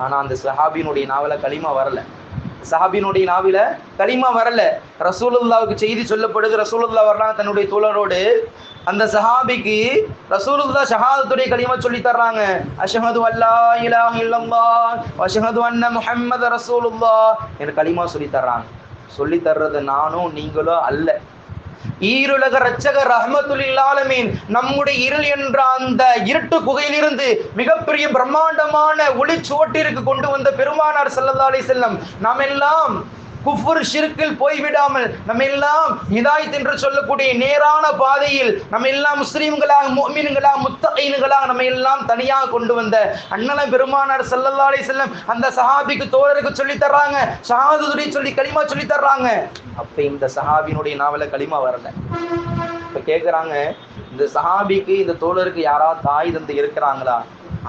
ஆனா அந்த சஹாபியினுடைய நாவல கலிமா வரல. சஹாபியினுடைய நாவில கலிமா வரல. ரசூலுல்லாவுக்கு செய்தி சொல்லப்படுது. ரசூலுல்லாஹ் வர்றாங்க தன்னுடைய தோழரோடு. அந்த சஹாபிக்கு ரசூலுல்லாஹ் ஷஹாதத்துடைய கலிமா சொல்லி தர்றாங்க. அஷ்ஹது அல்லா இலாஹ இல்லல்லாஹ் வ அஷ்ஹது அன்ன முஹம்மத ரசூலுல்லாஹ் என்ற கலிமா சொல்லி தர்றாங்க. சொல்லி தர்றது நானும் நீங்களோ அல்ல, ஈருலக ரட்சகர் ரஹ்மத்துல் ஆலமீன் நம்முடைய இருள் என்ற அந்த இருட்டு குகையிலிருந்து மிகப்பெரிய பிரம்மாண்டமான ஒளிச்சுவட்டிற்கு கொண்டு வந்த பெருமானார் ஸல்லல்லாஹு அலைஹி வஸல்லம் நாம் எல்லாம் குஃபர் ஷிர்கில் போய்விடாமல் நம்ம எல்லாம் ஹிதாயத் என்று சொல்லக்கூடிய நேரான பாதையில் நம்ம எல்லாம் முஸ்லிம்களாக, முஃமின்களாக, முத்தகீன்களாக நம்ம எல்லாம் தனியாக கொண்டு வந்த அண்ணன் பெருமானார் ஸல்லல்லாஹு அலைஹி வஸல்லம் அந்த சஹாபிக்கு தோழருக்கு சொல்லி தர்றாங்க, ஷஹாதத்துடைய சொல்லி கலிமா சொல்லி தர்றாங்க. அப்ப இந்த சஹாபியினுடைய நாவல கலிமா வரல. இப்ப கேக்குறாங்க, இந்த சஹாபிக்கு இந்த தோழருக்கு யாராவது தாய் தந்தை இருக்கிறாங்களா?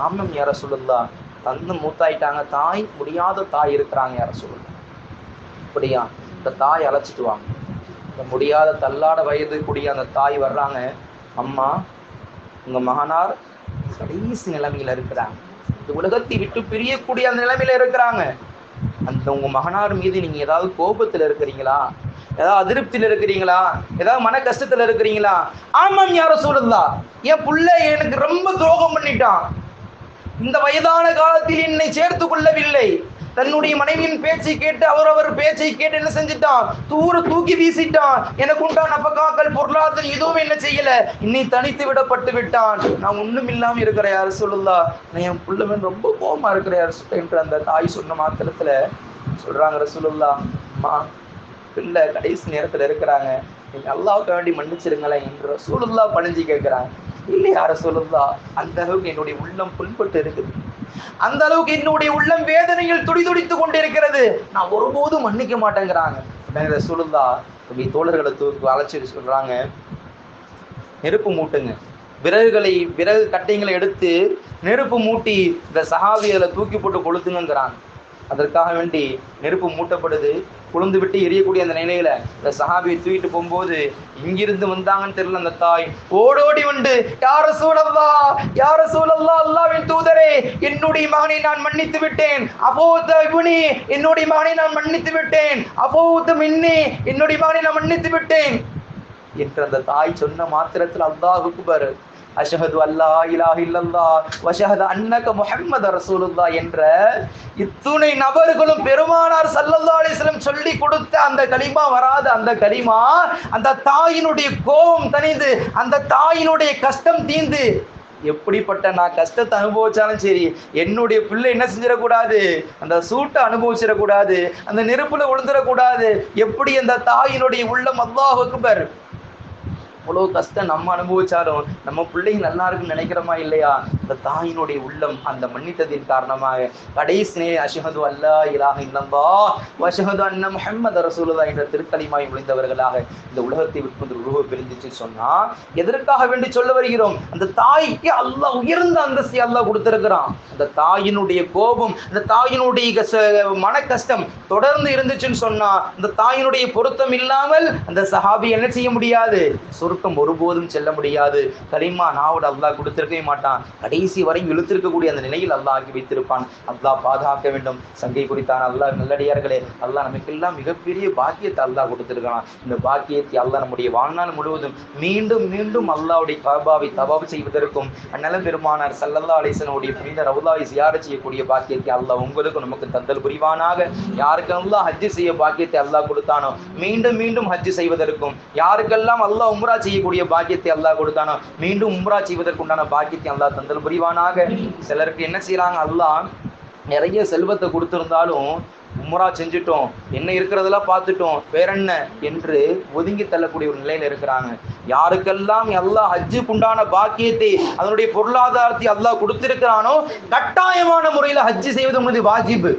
ஆமாம் யா ரசூலுல்லாஹ், தந்து மூத்தாயிட்டாங்க, தாய் முடியாத தாய் இருக்கிறாங்க யா ரசூலுல்லாஹ். அப்படியா? இந்த தாய் அழைச்சிட்டு வாங்க. இந்த முடியாத தள்ளாட வயது கூடிய அந்த தாய் வர்றாங்க. அம்மா, உங்க மகனார் கடைசி நிலைமையில இருக்கிறாங்க, இந்த உலகத்தை விட்டு பிரியக்கூடிய அந்த நிலைமையில இருக்கிறாங்க. அந்த உங்க மகனார் மீது நீங்க ஏதாவது கோபத்துல இருக்கிறீங்களா? ஏதாவது அதிருப்தியில இருக்கிறீங்களா? ஏதாவது மன கஷ்டத்துல இருக்கிறீங்களா? ஆமாம் யா ரசூலுல்லாஹ், என் புள்ள எனக்கு ரொம்ப துரோகம் பண்ணிட்டான், இந்த வயதான காலத்தில் என்னை சேர்த்து கொள்ளவில்லை, தன்னுடைய மனைவியின் பேச்சை கேட்டு அவர் பேச்சை கேட்டு என்ன செஞ்சிட்டான்? தூக்கி வீசிட்டான். எனக்கு உண்டான நபகாக்கள், பொருளாதாரம் எதுவும் என்ன செய்யல, இன்னை தனித்து விடப்பட்டு விட்டான். நான் ஒண்ணும் இல்லாம இருக்கிற யா ரசூலுல்லாஹ், நான் என் புள்ளவன் ரொம்ப கோபமா இருக்கிற யா ரசூலுல்லாஹ் என்று அந்த தாய் சொன்ன மாத்திரத்துல சொல்றாங்க, ரசூலுல்லாஹ், அம்மா பிள்ளை கடைசி நேரத்துல இருக்கிறாங்க, நீங்க அல்லாஹ்வுக்கு வேண்டி மன்னிச்சிருங்களேன் என்று ரசூலுல்லாஹ் பணிஞ்சு கேட்கிறாங்க. இல்லையா ரசூலுல்லாஹ், அந்த அளவுக்கு என்னுடைய உள்ளம் புண்பட்டு இருக்குது, அந்த அளவுக்கு என்னுடைய உள்ளம் வேதனையில் துடிதுடித்து கொண்டிருக்கிறது, நான் ஒருபோதும் மன்னிக்க மாட்டேங்கிறாங்க. ரசூலுல்லாஹ் தோழர்களை அழைச்சி சொல்றாங்க, நெருப்பு மூட்டுங்க, விறகு கட்டைங்களை எடுத்து நெருப்பு மூட்டி இந்த சஹாபிகளை தூக்கி போட்டு கொளுத்துங்கிறாங்க. அதற்காக வேண்டி நெருப்பு மூட்டப்படுது. குளிர்ந்து விட்டு எரியக்கூடிய அந்த நிலையில இந்த சஹாபியை தூக்கிட்டு போகும்போது இங்கிருந்து வந்தாங்கன்னு தெரியல, அந்த தாய் ஓடோடி வந்து, யார ரசூலல்லாஹ், யார ரசூலல்லாஹ், அல்லாஹ்வின் தூதரே, என்னுடைய மகனை நான் மன்னித்து விட்டேன், அபூத இப்னி, என்னுடைய மகனை நான் மன்னித்து விட்டேன், அபூத மின்னி, என்னுடைய மகனை நான் மன்னித்து விட்டேன் என்று அந்த தாய் சொன்ன மாத்திரத்தில் அல்லாஹ் அக்பர், அஷ்ஹது அல்லா இலாஹ இல்லல்லாஹ் வ அஷ்ஹது அன்னக முஹம்மத ரசூலுல்லாஹ் என்ற இத்துணை நபர்களும் பெருமானார் ஸல்லல்லாஹு அலைஹி வஸல்லம் சொல்லி கொடுத்த அந்த கலிமா வராது. அந்த கலிமா அந்த தாயினுடைய கோபம் தணிந்து, அந்த தாயினுடைய கஷ்டம் தீர்ந்து, எப்படிப்பட்ட நான் கஷ்டத்தை அனுபவிச்சாலும் சரி, என்னுடைய பிள்ளை என்ன செஞ்சிடக்கூடாது, அந்த சூட்டை அனுபவிச்சிடக்கூடாது, அந்த நெருப்புல விழுந்துடக்கூடாது. எப்படி அந்த தாயினுடைய உள்ளம், அல்லாஹ் அக்பர். அவ்வளோ கஷ்டம் நம்ம அனுபவிச்சாலும் நம்ம பிள்ளைங்க நல்லா இருக்குன்னு நினைக்கிறோமா இல்லையா? அந்த தாயினுடைய உள்ளம் அந்த மன்னித்ததின் காரணமாக கடைசி அஷ்ஹது அல்லா இலாஹ இல்லல்லாஹ் வ அஷ்ஹது அன்ன முஹம்மத ரசூலுல்லாஹ் என்ற திருக்கலிமாய் முடிந்தவர்களாக இந்த உலகத்தை விட்டு ரூஹ பிரிந்துச்சு சொன்னா எதற்காக வேண்டி சொல்ல வருகிறோம்? அந்த தாய்க்கு அல்லாஹ் உயர்ந்த அந்தஸ்தை அல்லாஹ் கொடுத்திருக்கிறான். அந்த தாயினுடைய கோபம், அந்த தாயினுடைய மன கஷ்டம் தொடர்ந்து இருந்துச்சுன்னு சொன்னா அந்த தாயினுடைய பொருத்தம் இல்லாமல் அந்த சஹாபி என்ன செய்ய முடியாது? சொர்க்கம் ஒருபோதும் செல்ல முடியாது. கலிமா நாவோட அல்லாஹ் கொடுத்திருக்கவே மாட்டான். கடைசி வரை இழுத்திருக்கக்கூடிய அந்த நிலையில் அல்லாஹ் ஆக்கி வைத்திருப்பான். அல்லாஹ் பாதுகாக்க வேண்டும். சங்கை குறித்தான் அல்லாஹ் நல்லடியார்களே, அல்லாஹ் நமக்கெல்லாம் மிகப்பெரிய பாக்கியத்தை அல்லாஹ் கொடுத்திருக்கான். இந்த பாக்கியத்தை அல்லாஹ் நம்முடைய வாழ்நாள் முழுவதும் மீண்டும் மீண்டும் அல்லாஹ்வுடைய கஅபாவை தவாப் செய்வதற்கும் அந்நலம் பெருமானார் ஸல்லல்லாஹு அலைஹி வஸல்லம் உடைய புனித ரவுலாவை ஜியாரத் செய்யக்கூடிய பாக்கியத்தை அல்லாஹ் உங்களுக்கு நமக்கு தந்தல் புரிவானாக. யாருக்கெல்லாம் ஹஜ் செய்ய பாக்கியத்தை அல்லாஹ் கொடுத்தானோ மீண்டும் மீண்டும் ஹஜ் செய்வதற்கும், யாருக்கெல்லாம் அல்லாஹ் உம்ரா செய்யக்கூடிய பாக்கியத்தை அல்லாஹ் கொடுத்தானோ மீண்டும் உம்ரா செய்வதற்குண்டான பாக்கியத்தை அல்லாஹ் தந்தல் புரிவானாக. சிலருக்கு என்ன செய்யறாங்க, அல்லாஹ் நிறைய செல்வத்தை கொடுத்திருந்தாலும் உம்ரா செஞ்சுட்டோம், என்ன இருக்கிறதெல்லாம் பார்த்துட்டோம், வேற என்ன என்று ஒதுங்கி தள்ளக்கூடிய ஒரு நிலையில இருக்கிறாங்க. யாருக்கெல்லாம் அல்லாஹ் ஹஜ்ஜுக்கு உண்டான பாக்கியத்தை அதனுடைய பொருளாதாரத்தை அல்லாஹ் கொடுத்திருக்கிறானோ கட்டாயமான முறையில் ஹஜ்ஜு செய்வது உங்களுக்கு வாஜிபு.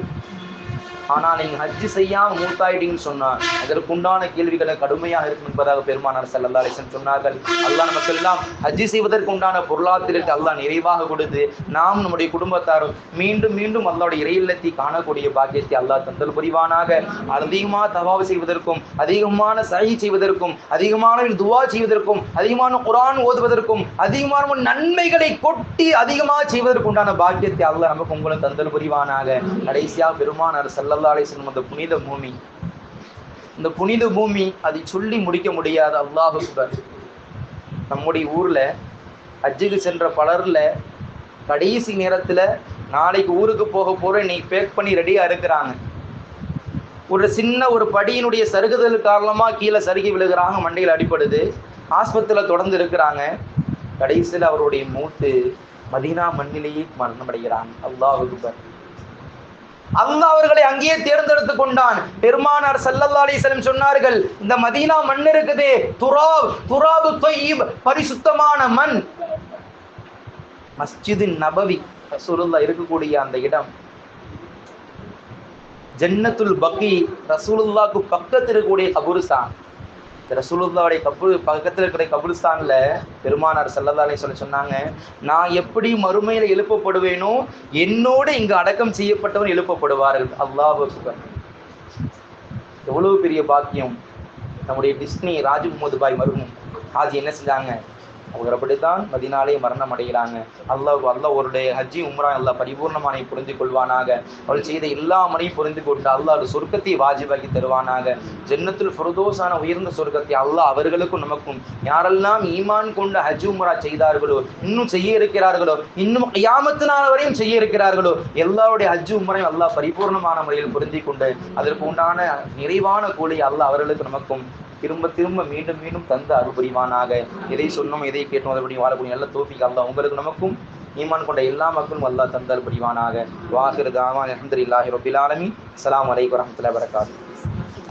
ஆனா நீங்க ஹஜ்ஜு செய்யாம மூத்தாயிட்டீங்கன்னு சொன்னா அதற்கு உண்டான கேள்விகளை கடுமையாக இருக்கும் என்பதாக பெருமானார் ஸல்லல்லாஹு அலைஹி வஸல்லம் சொன்னார்கள். அல்லாஹ் நமக்கு எல்லாம் ஹஜ்ஜு செய்வதற்கு உண்டான பொருளாதாரத்தை அல்லாஹ் நிறைவாக கொடுத்து நாம் நம்முடைய குடும்பத்தாரும் மீண்டும் மீண்டும் அல்லாஹ்வுடைய இறையில்லத்தை காணக்கூடிய பாக்கியத்தை அல்லாஹ் தந்தல் புரிவானாக. அதிகமாக தவாப் செய்வதற்கும் அதிகமான சஹீ செய்வதற்கும் அதிகமான துஆ செய்வதற்கும் அதிகமான குர்ஆன் ஓதுவதற்கும் அதிகமான நன்மைகளை கொட்டி அதிகமாக செய்வதற்கு உண்டான பாக்கியத்தை அல்லாஹ் நமக்கு உங்களுக்கு தந்தல் புரிவானாக. கடைசியாக பெருமானார் ஸல்லல்லாஹு அலைஹி வஸல்லம் அந்த புனித பூமி, இந்த புனித பூமி அதை சொல்லி முடிக்க முடியாது. அல்லாஹ் அக்பர். நம்முடைய ஊர்ல ஹஜ்ஜுக்கு சென்ற பலர்ல கடைசி நேரத்துல நாளைக்கு ஊருக்கு போக போற இன்னைக்கு பேக் பண்ணி ரெடியா இருக்கிறாங்க. ஒரு சின்ன ஒரு படியினுடைய சருகுதல் காரணமா கீழே சருகி விழுகிறாங்க, மண்டையில் அடிப்படுது, ஆஸ்பத்திரியில தொடர்ந்து இருக்கிறாங்க. கடைசியில் அவருடைய மூட்டு மதீனா மண்ணிலேயே மரணமடைகிறாங்க. அல்லாஹ் அக்பர். அல்லாஹ் அவர்களை அங்கேயே தேர்ந்தெடுத்து கொண்டான். பெருமானார் ஸல்லல்லாஹு அலைஹி வஸல்லம் சொன்னார்கள், இந்த மதீனா மண் இருக்குதே, துராபு தய்யிப், பரிசுத்தமான மண். மஸ்ஜிது நபவி ரசூலுல்லாஹ் இருக்கக்கூடிய அந்த இடம், ஜன்னத்துல் பக்கி ரசூலுல்லாஹ்க்கு பக்கத்தில் இருக்கக்கூடிய கபூர்ஸ்தான். ரசூலுல்லாஹ்வுடைய பக்கத்தில் இருக்கிற கபூர்ஸ்தான்ல பெருமானார் ஸல்லல்லாஹு அலைஹி வஸல்லம் சொன்னாங்க, நான் எப்படி மறுமையில எழுப்பப்படுவேனோ என்னோடு இங்கு அடக்கம் செய்யப்பட்டவன் எழுப்பப்படுவார்கள். அல்லாஹ் அக்பர். எவ்வளவு பெரிய பாக்கியம். நம்முடைய டிஸ்னி ராஜ் முகமது பாய் மருகும் ஆஜி என்ன செஞ்சாங்க, அவர் அப்படித்தான் மதீனாலே மரணம் அடைகிறாங்க. அல்லாஹ் அவருடைய ஹஜ்ஜி உம்ரா அல்லாஹ் பரிபூர்ணமான புரிந்து கொள்வானாக. அவள் செய்த எல்லா மனையும் புரிந்து கொண்டு அல்லாஹ் சொர்க்கத்தை வாஜிபாக்கி தருவானாக. ஜன்னத்துல் ஃபிர்தௌஸான உயர்ந்த சொர்க்கத்தை அல்லாஹ் அவர்களுக்கும் நமக்கும் யாரெல்லாம் ஈமான் கொண்ட ஹஜ் உம்ரா செய்தார்களோ, இன்னும் செய்ய இருக்கிறார்களோ, இன்னும் கியாமத்து நாள் வரையும் செய்ய இருக்கிறார்களோ, எல்லாருடைய ஹஜ் உம்ரையும் அல்லாஹ் பரிபூர்ணமான முறையில் புரிந்து கொண்டு அதற்கு உண்டான நிறைவான கூலியை அல்லாஹ் அவர்களுக்கு நமக்கும் திரும்ப திரும்ப மீண்டும் மீண்டும் தந்து அருள் புரிவானாக. எதை சொன்னோம் எதை கேட்டோம் அதுபடி வாழக்கூடிய நல்ல தௌஃபீக் அல்லாஹ் உங்களுக்கு நமக்கும் ஈமான் கொண்ட எல்லா மக்களும் அல்லாஹ் தந்து அருள் புரிவானாக. வாஹிரு தாவானா அல்ஹம்துலில்லாஹி ரப்பில் ஆலமீன். அஸ்ஸலாமு அலைக்கும் வரஹ்மத்துல்லாஹி வபரகாத்துஹு.